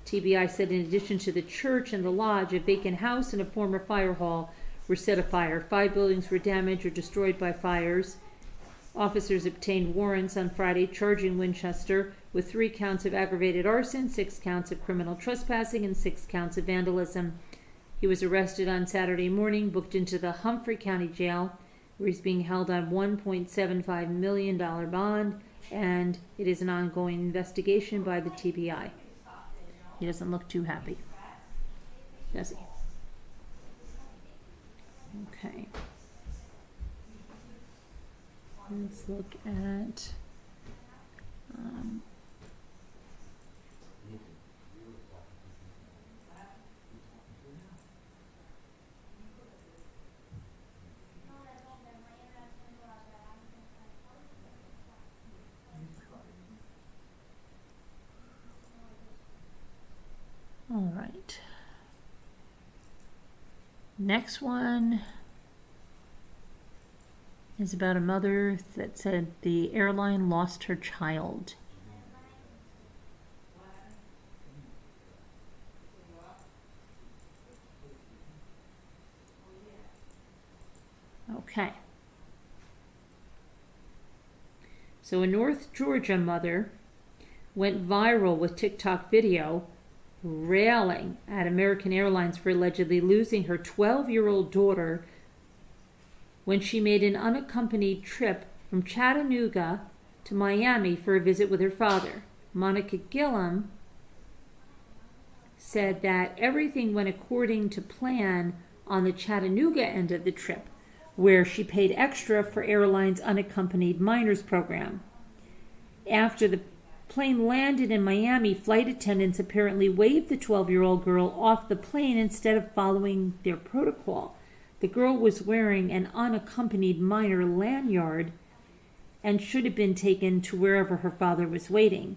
TBI said in addition to the church and the lodge, a vacant house and a former fire hall were set afire. 5 buildings were damaged or destroyed by fires. Officers obtained warrants on Friday charging Winchester with 3 counts of aggravated arson, 6 counts of criminal trespassing, and 6 counts of vandalism. He was arrested on Saturday morning, booked into the Humphrey County Jail, where he's being held on $1.75 million bond, and it is an ongoing investigation by the TBI. He doesn't look too happy, does he? Okay. Let's look at right. Next one is about a mother that said the airline lost her child. Okay. So a North Georgia mother went viral with TikTok video railing at American Airlines for allegedly losing her 12-year-old daughter when she made an unaccompanied trip from Chattanooga to Miami for a visit with her father. Monica Gillum said that everything went according to plan on the Chattanooga end of the trip, where she paid extra for airline's unaccompanied minors program. After the plane landed in Miami, flight attendants apparently waved the 12-year-old girl off the plane instead of following their protocol. The girl was wearing an unaccompanied minor lanyard and should have been taken to wherever her father was waiting.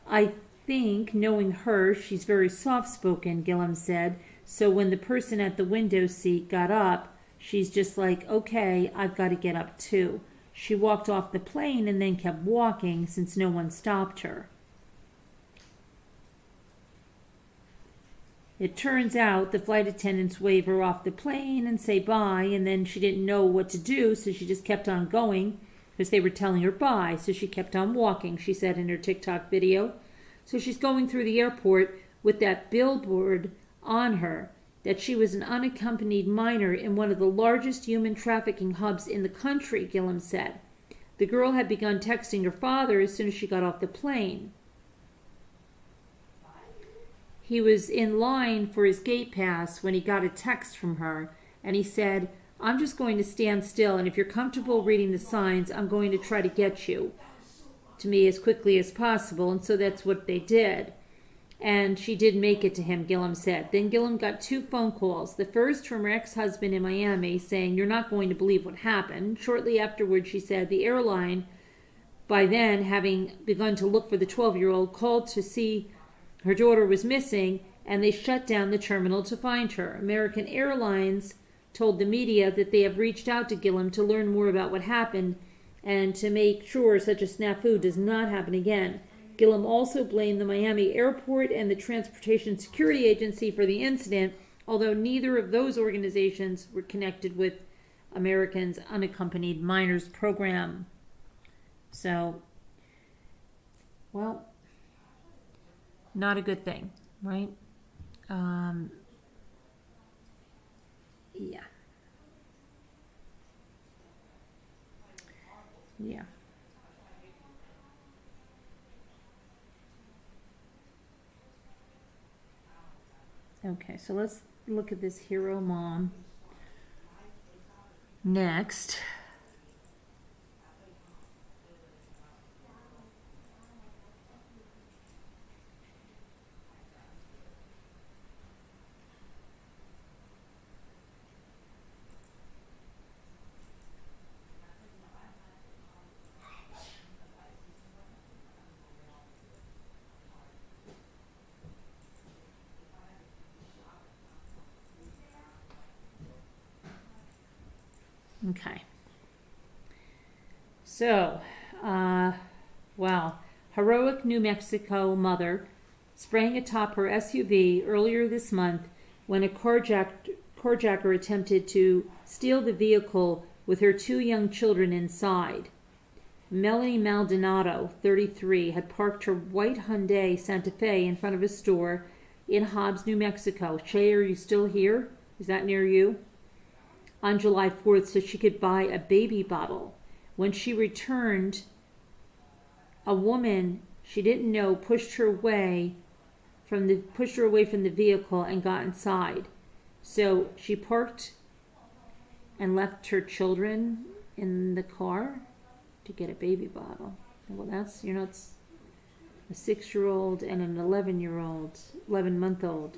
I think, knowing her, she's very soft-spoken, Gillum said, so when the person at the window seat got up, she's just like, okay, I've got to get up too. She walked off the plane and then kept walking since no one stopped her. It turns out the flight attendants wave her off the plane and say bye, and then she didn't know what to do, so she just kept on going because they were telling her bye, so she kept on walking, she said in her TikTok video. So she's going through the airport with that billboard on her that she was an unaccompanied minor in one of the largest human trafficking hubs in the country, Gillum said. The girl had begun texting her father as soon as she got off the plane. He was in line for his gate pass when he got a text from her, and he said, I'm just going to stand still, and if you're comfortable reading the signs, I'm going to try to get you to me as quickly as possible. And so that's what they did. And she did make it to him, Gillum said. Then Gillum got 2 phone calls. The first from her ex-husband in Miami saying, you're not going to believe what happened. Shortly afterwards, she said, the airline, by then having begun to look for the 12-year-old, called to see her daughter was missing, and they shut down the terminal to find her. American Airlines told the media that they have reached out to Gillum to learn more about what happened and to make sure such a snafu does not happen again. Gillum also blamed the Miami airport and the Transportation Security Agency for the incident, although neither of those organizations were connected with Americans' unaccompanied minors program. So, well, not a good thing, right? Yeah. Yeah. Okay, so let's look at this hero mom next. Okay. So, wow. Heroic New Mexico mother sprang atop her SUV earlier this month when a carjacker attempted to steal the vehicle with her 2 young children inside. Melanie Maldonado, 33, had parked her white Hyundai Santa Fe in front of a store in Hobbs, New Mexico. Shay, are you still here? Is that near you? On July 4th, so she could buy a baby bottle. When she returned, a woman she didn't know pushed her away from the vehicle and got inside. So she parked and left her children in the car to get a baby bottle. Well, that's, it's a 6-year-old and an 11-month-old.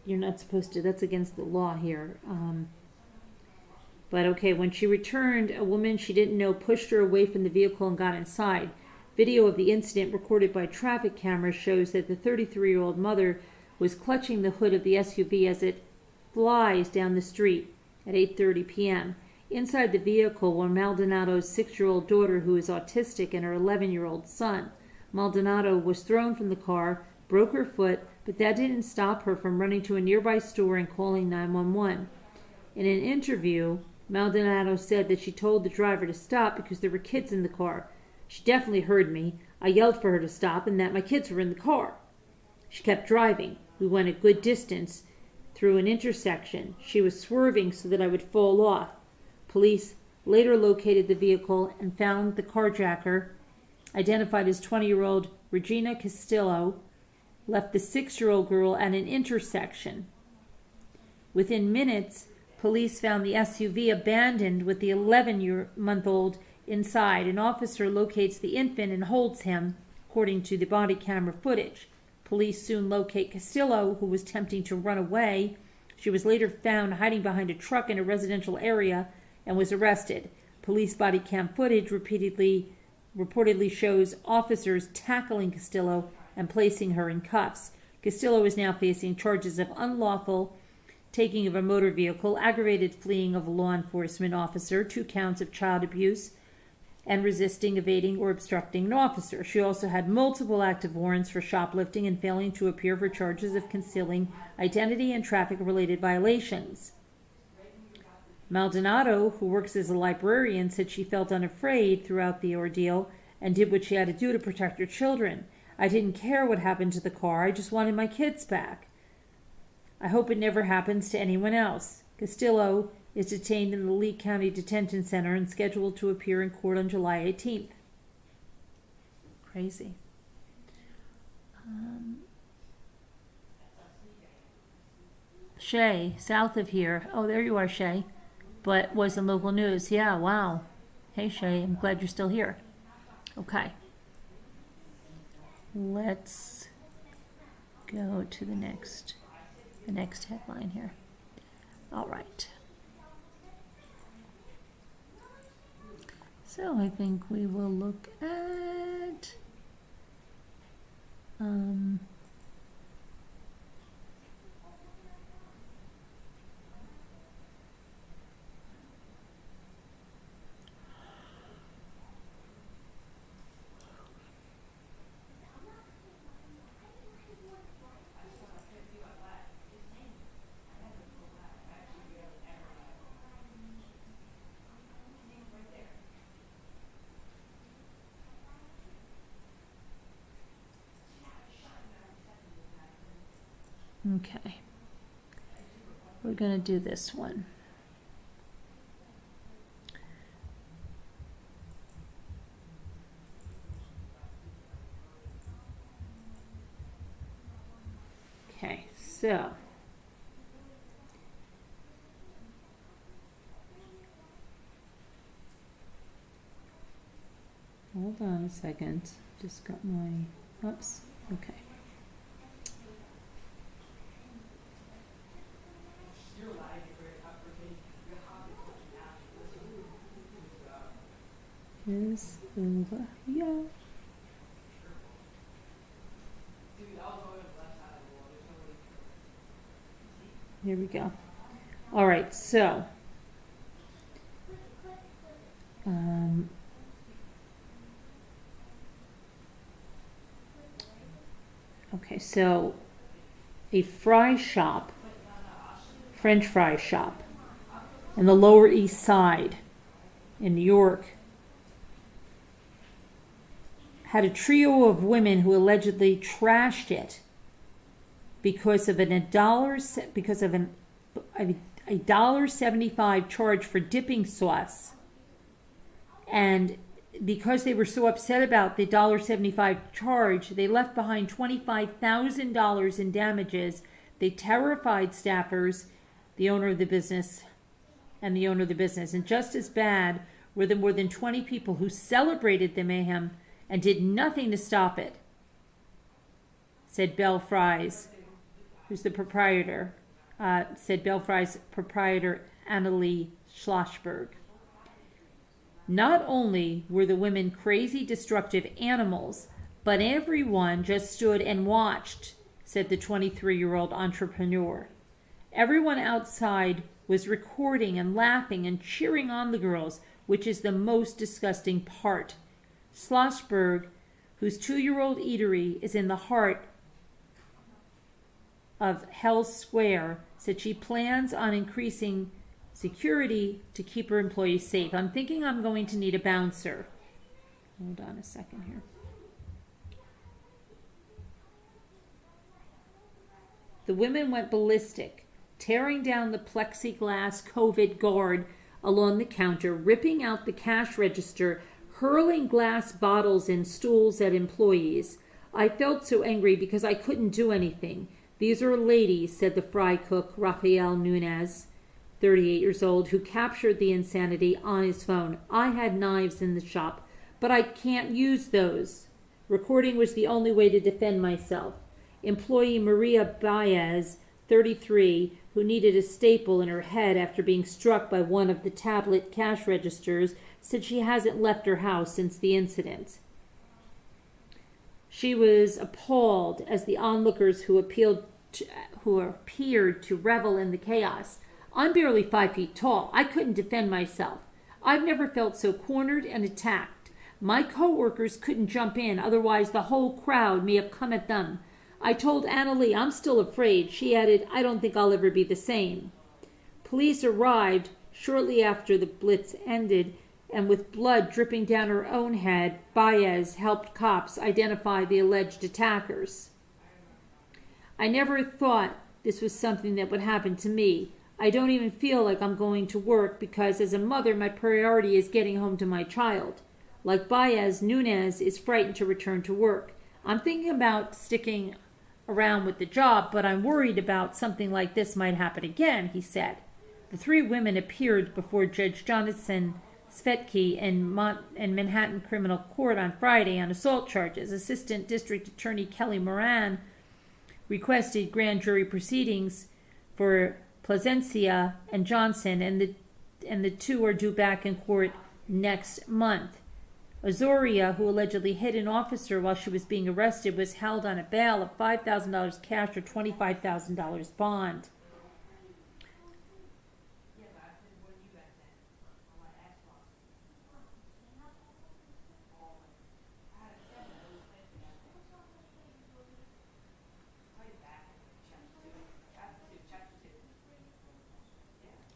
You're not supposed to, that's against the law here. But okay, when she returned, a woman she didn't know pushed her away from the vehicle and got inside. Video of the incident recorded by traffic cameras shows that the 33-year-old mother was clutching the hood of the SUV as it flies down the street at 8:30 p.m. Inside the vehicle were Maldonado's 6-year-old daughter, who is autistic, and her 11-year-old son. Maldonado was thrown from the car, broke her foot, but that didn't stop her from running to a nearby store and calling 911. In an interview, Maldonado said that she told the driver to stop because there were kids in the car. She definitely heard me. I yelled for her to stop and that my kids were in the car. She kept driving. We went a good distance through an intersection. She was swerving so that I would fall off. Police later located the vehicle and found the carjacker, identified as 20-year-old Regina Castillo, left the 6-year-old girl at an intersection. Within minutes, police found the SUV abandoned with the 11-month-old inside. An officer locates the infant and holds him, according to the body camera footage. Police soon locate Castillo, who was attempting to run away. She was later found hiding behind a truck in a residential area and was arrested. Police body cam footage reportedly shows officers tackling Castillo and placing her in cuffs. Castillo is now facing charges of unlawful taking of a motor vehicle, aggravated fleeing of a law enforcement officer, 2 counts of child abuse, and resisting, evading, or obstructing an officer. She also had multiple active warrants for shoplifting and failing to appear for charges of concealing identity and traffic-related violations. Maldonado, who works as a librarian, said she felt unafraid throughout the ordeal and did what she had to do to protect her children. I didn't care what happened to the car. I just wanted my kids back. I hope it never happens to anyone else. Castillo is detained in the Lee County Detention Center and scheduled to appear in court on July 18th. Crazy. Shay, south of here. Oh, there you are, Shay. But was in local news. Yeah, wow. Hey, Shay, I'm glad you're still here. Okay. Let's go to the next headline here. All right. So I think we will look at okay. We're going to do this one. Okay, so hold on a second. Just got my oops. Okay. Is over here. Here we go. All right, so okay, so a fry shop, French fry shop, in the Lower East Side in New York had a trio of women who allegedly trashed it because of a $1.75 charge for dipping sauce. And because they were so upset about the $1.75 charge, they left behind $25,000 in damages. They terrified staffers, the owner of the business, and the owner of the business. And just as bad were the more than 20 people who celebrated the mayhem and did nothing to stop it, said Bell Fries, who's the proprietor, said Bell Fries proprietor Annalie Schlossberg. Not only were the women crazy, destructive animals, but everyone just stood and watched, said the 23-year-old entrepreneur. Everyone outside was recording and laughing and cheering on the girls, which is the most disgusting part. Schlossberg, whose 2-year-old eatery is in the heart of Hell's Square, said she plans on increasing security to keep her employees safe. I'm thinking I'm going to need a bouncer. Hold on a second here. The women went ballistic, tearing down the plexiglass COVID guard along the counter, ripping out the cash register, hurling glass bottles and stools at employees. I felt so angry because I couldn't do anything. These are ladies, said the fry cook, Rafael Nunez, 38 years old, who captured the insanity on his phone. I had knives in the shop, but I can't use those. Recording was the only way to defend myself. Employee Maria Baez, 33, who needed a staple in her head after being struck by one of the tablet cash registers, said she hasn't left her house since the incident. She was appalled as the onlookers who appeared to revel in the chaos. I'm barely 5 feet tall. I couldn't defend myself. I've never felt so cornered and attacked. My co-workers couldn't jump in, otherwise the whole crowd may have come at them. I told Annalie I'm still afraid. She added, I don't think I'll ever be the same. Police arrived shortly after the blitz ended, and with blood dripping down her own head, Baez helped cops identify the alleged attackers. I never thought this was something that would happen to me. I don't even feel like I'm going to work because as a mother, my priority is getting home to my child. Like Baez, Nunez is frightened to return to work. I'm thinking about sticking around with the job, but I'm worried about something like this might happen again, he said. The 3 women appeared before Judge Jonathan Svetke in Manhattan Criminal Court on Friday on assault charges. Assistant District Attorney Kelly Moran requested grand jury proceedings for Plasencia and Johnson, and the 2 are due back in court next month. Azoria, who allegedly hit an officer while she was being arrested, was held on a bail of $5,000 cash or $25,000 bond.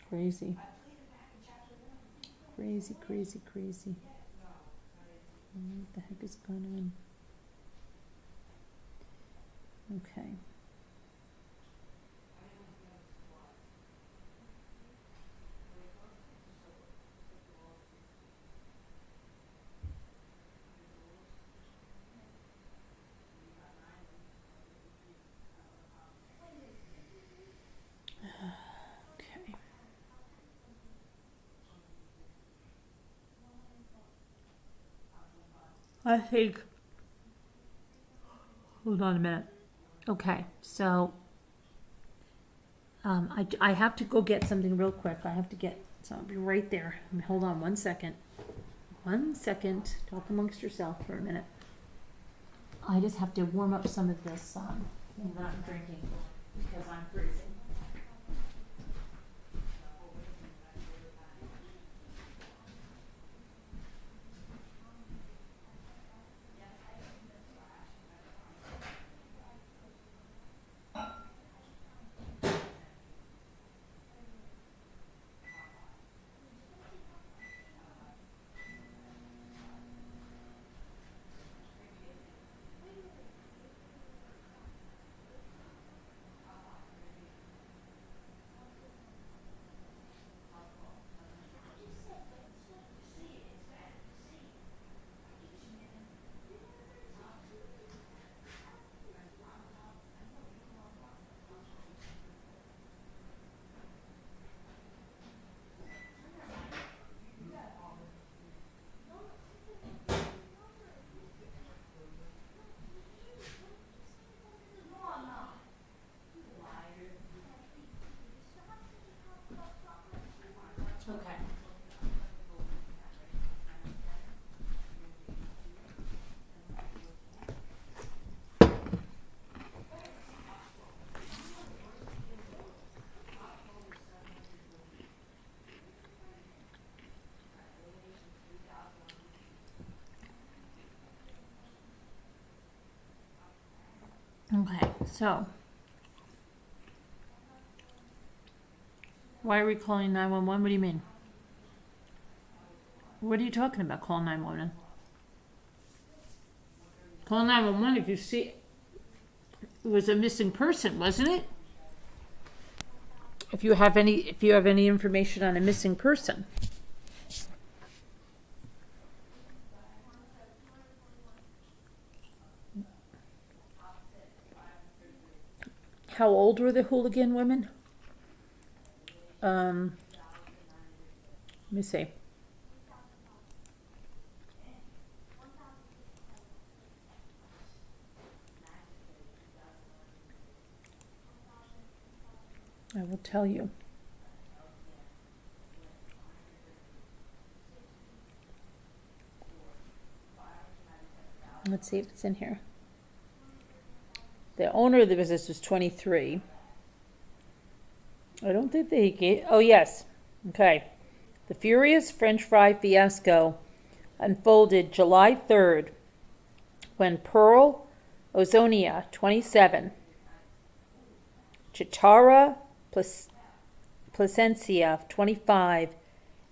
Crazy. Crazy, crazy, crazy. What the heck is going on? Okay. Okay. I think, hold on a minute. Okay, so I have to go get something real quick. So I'll be right there. Hold on 1 second. 1 second. Talk amongst yourself for a minute. I just have to warm up some of this thing that I'm drinking because I'm freezing. Okay, so why are we calling 911? What do you mean? What are you talking about? Call 911. Call 911 if you see it was a missing person, wasn't it? If you have any information on a missing person. How old were the hooligan women? Let me see. I will tell you. Let's see if it's in here. The owner of the business was 23. I don't think they gave. Oh, yes. Okay. The furious French fry fiasco unfolded July 3rd when Pearl Ozonia, 27, Chitara Placencia, 25,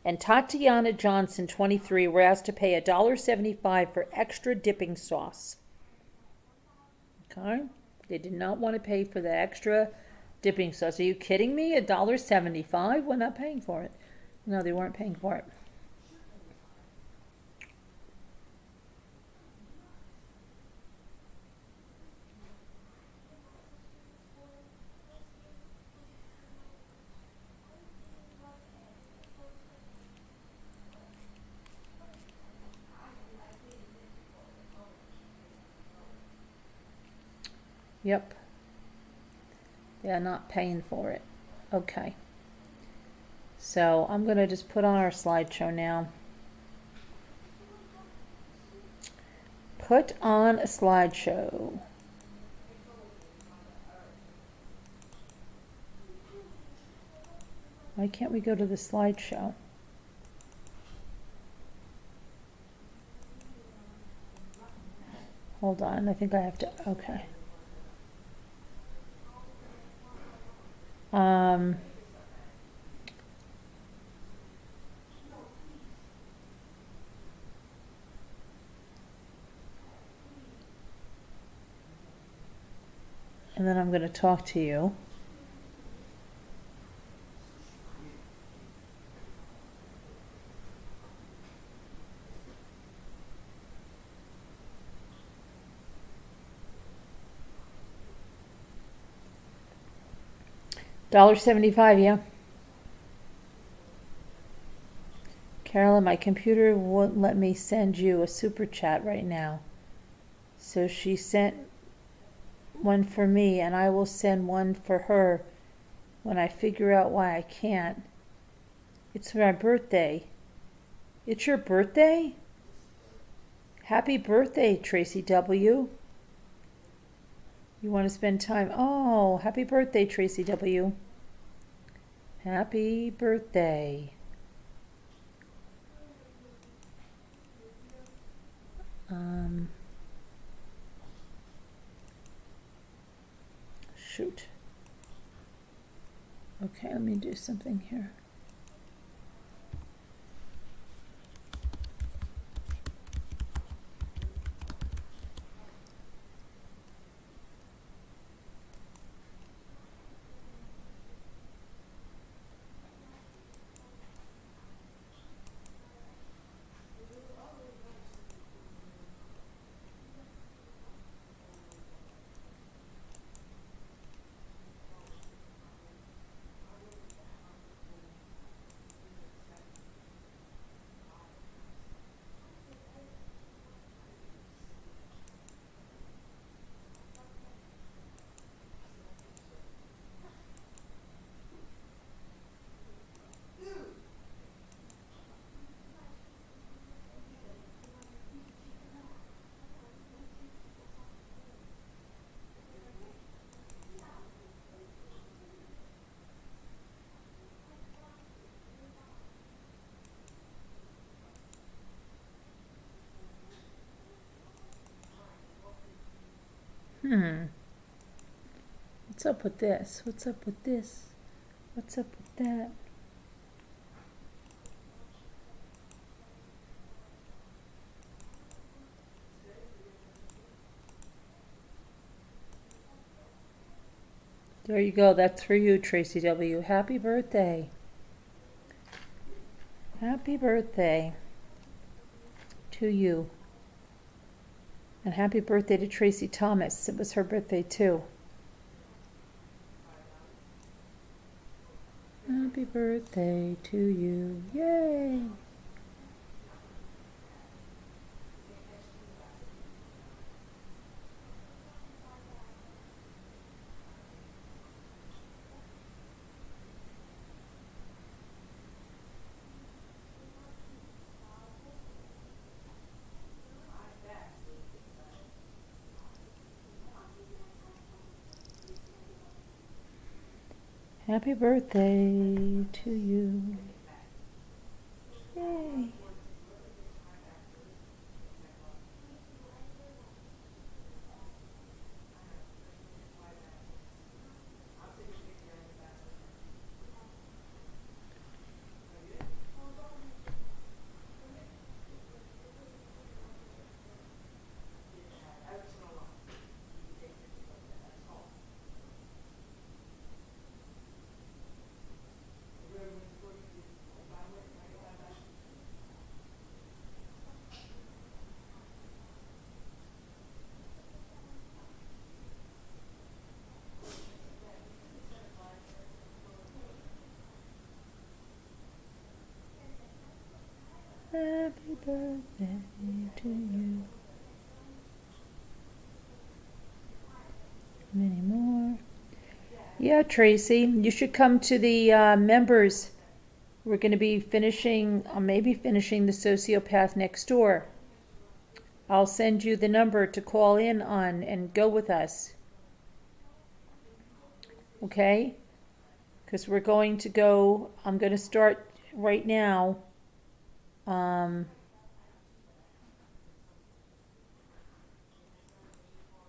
and Tatiana Johnson, 23, were asked to pay $1.75 for extra dipping sauce. Okay? They did not want to pay for the extra dipping sauce. Are you kidding me? $1.75? We're not paying for it. No, they weren't paying for it. Yep. They are not paying for it. Okay. So I'm going to just put on our slideshow now. Put on a slideshow. Why can't we go to the slideshow? Hold on. I think I have to. Okay. And then I'm going to talk to you. $1.75, yeah. Carolyn, my computer won't let me send you a super chat right now. So she sent one for me, and I will send one for her when I figure out why I can't. It's my birthday. It's your birthday? Happy birthday, Tracy W. You want to spend time? Oh, happy birthday, Tracy W. Happy birthday. Shoot. Okay, let me do something here. What's up with this? What's up with this? What's up with that? There you go. That's for you, Tracy W. Happy birthday. Happy birthday to you. And happy birthday to Tracy Thomas. It was her birthday too. Happy birthday to you. Yay! Happy birthday to you. Yay. Happy birthday to you. Many more. Yeah, Tracy, you should come to the members. We're going to be finishing, maybe finishing the Sociopath Next Door. I'll send you the number to call in on and go with us. Okay? Because we're going to go, I'm going to start right now.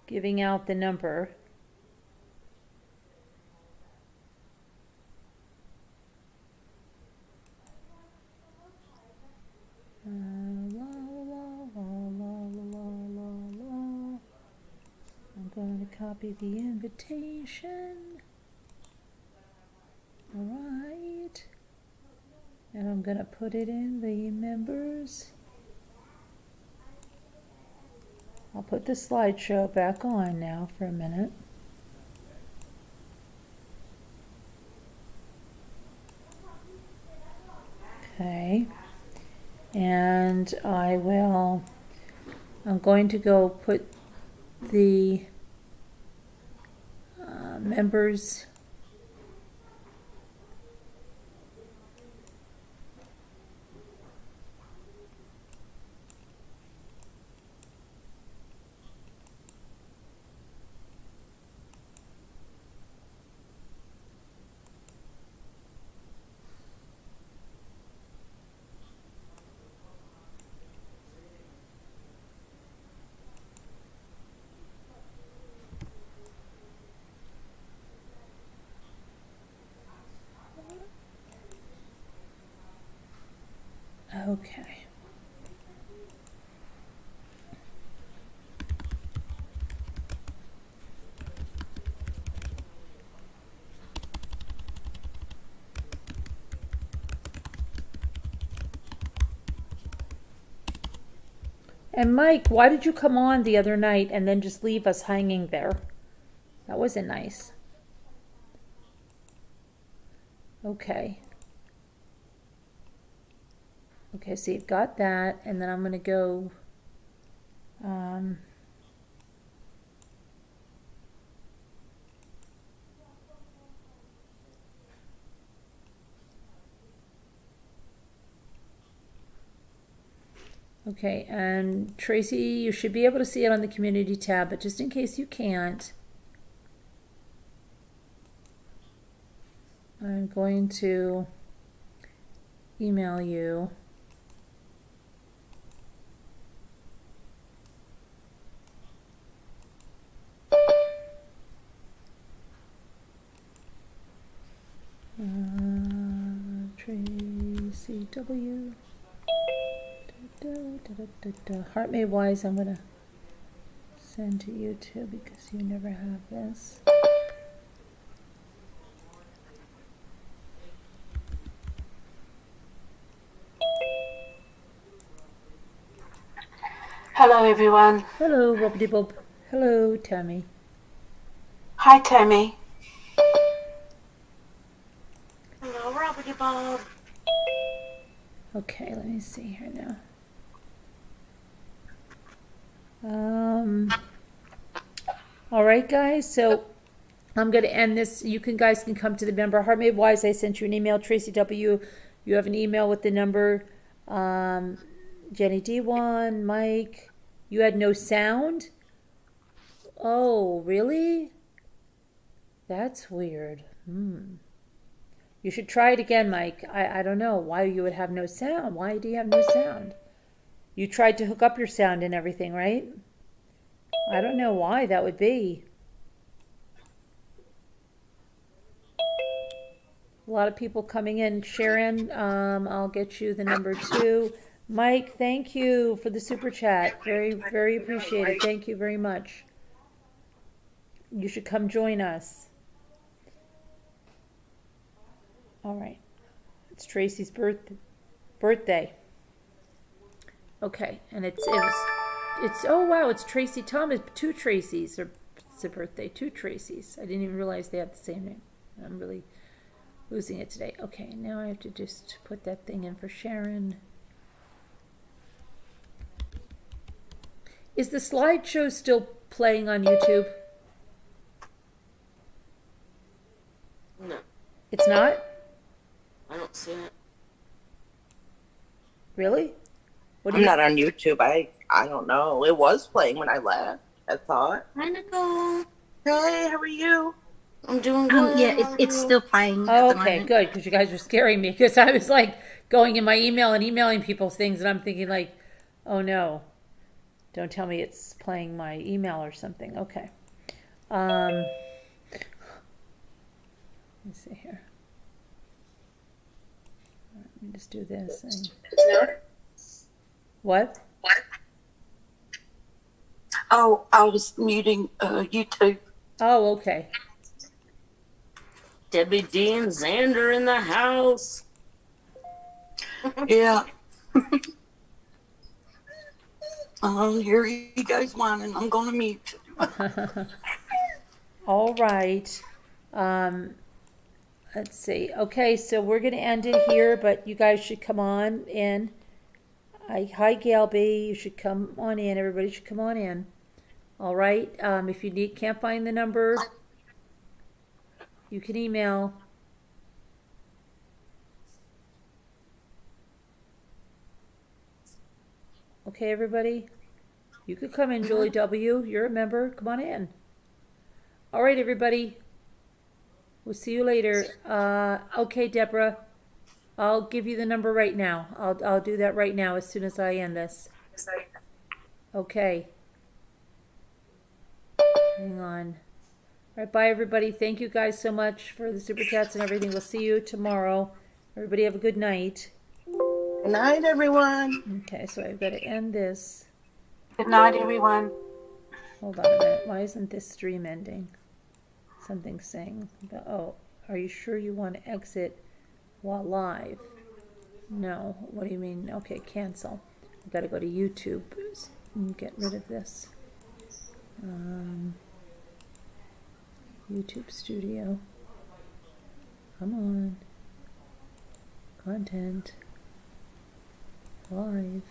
Giving out the number. I'm going to copy the invitation. All right. And I'm going to put it in the members. I'll put the slideshow back on now for a minute. Okay. And I'm going to go put the members. Okay. And Mike, why did you come on the other night and then just leave us hanging there? That wasn't nice. Okay. Okay, so you've got that, and then I'm going to go okay, and Tracy, you should be able to see it on the community tab, but just in case you can't, I'm going to email you. CW. Heart Made Wise, I'm gonna send to you too because you never have this. Hello, everyone. Hello, Bobbity Bob. Hello, Tammy. Hi, Tammy. Hello, Robbity Bob. Okay, let me see here now. All right, guys. So I'm going to end this. You guys can come to the member. Heart Made Wise, I sent you an email. Tracy W. You have an email with the number. Jenny D1, Mike. You had no sound? Oh, really? That's weird. You should try it again, Mike. I don't know why you would have no sound. Why do you have no sound? You tried to hook up your sound and everything, right? I don't know why that would be. A lot of people coming in. Sharon, I'll get you the number 2. Mike, thank you for the super chat. Very, very appreciated. Thank you very much. You should come join us. All right. It's Tracy's birthday. Okay, and it's oh wow, it's Tracy Thomas. 2 Tracys, or it's a birthday. 2 Tracys. I didn't even realize they have the same name. I'm really losing it today. Okay, now I have to just put that thing in for Sharon. Is the slideshow still playing on YouTube? No, It's not? I don't see it. Really? What do I'm you not on YouTube. I don't know. It was playing when I left, I thought. Hi, Nicole. Hey, how are you? I'm doing good. Yeah, it's still playing. Oh, at the okay, moment. good, because you guys were scaring me. Because I was like going in my email and emailing people things, and I'm thinking like, oh no, don't tell me it's playing my email or something. Okay. Let me see here. Let me just do this thing. What? Oh, I was muting YouTube. Oh, okay. Debbie D and Xander in the house. Yeah. Here you guys whining. I'm going to mute. All right. Let's see. Okay, so we're going to end it here, but you guys should come on in. Hi, Gail B. You should come on in. Everybody should come on in. All right. If you can't find the number, you can email. Okay, everybody. You could come in, Julie W. You're a member. Come on in. All right, everybody. We'll see you later. Okay, Deborah. I'll give you the number right now. I'll do that right now as soon as I end this. Okay. Hang on. All right, bye everybody. Thank you guys so much for the super chats and everything. We'll see you tomorrow. Everybody have a good night. Good night, everyone. Okay, so I've got to end this. Good night, everyone. Hold on a minute. Why isn't this stream ending? Something's saying, oh, are you sure you want to exit while live? No. What do you mean? Okay, cancel. I've got to go to YouTube and get rid of this. YouTube Studio. Come on. Content. Live.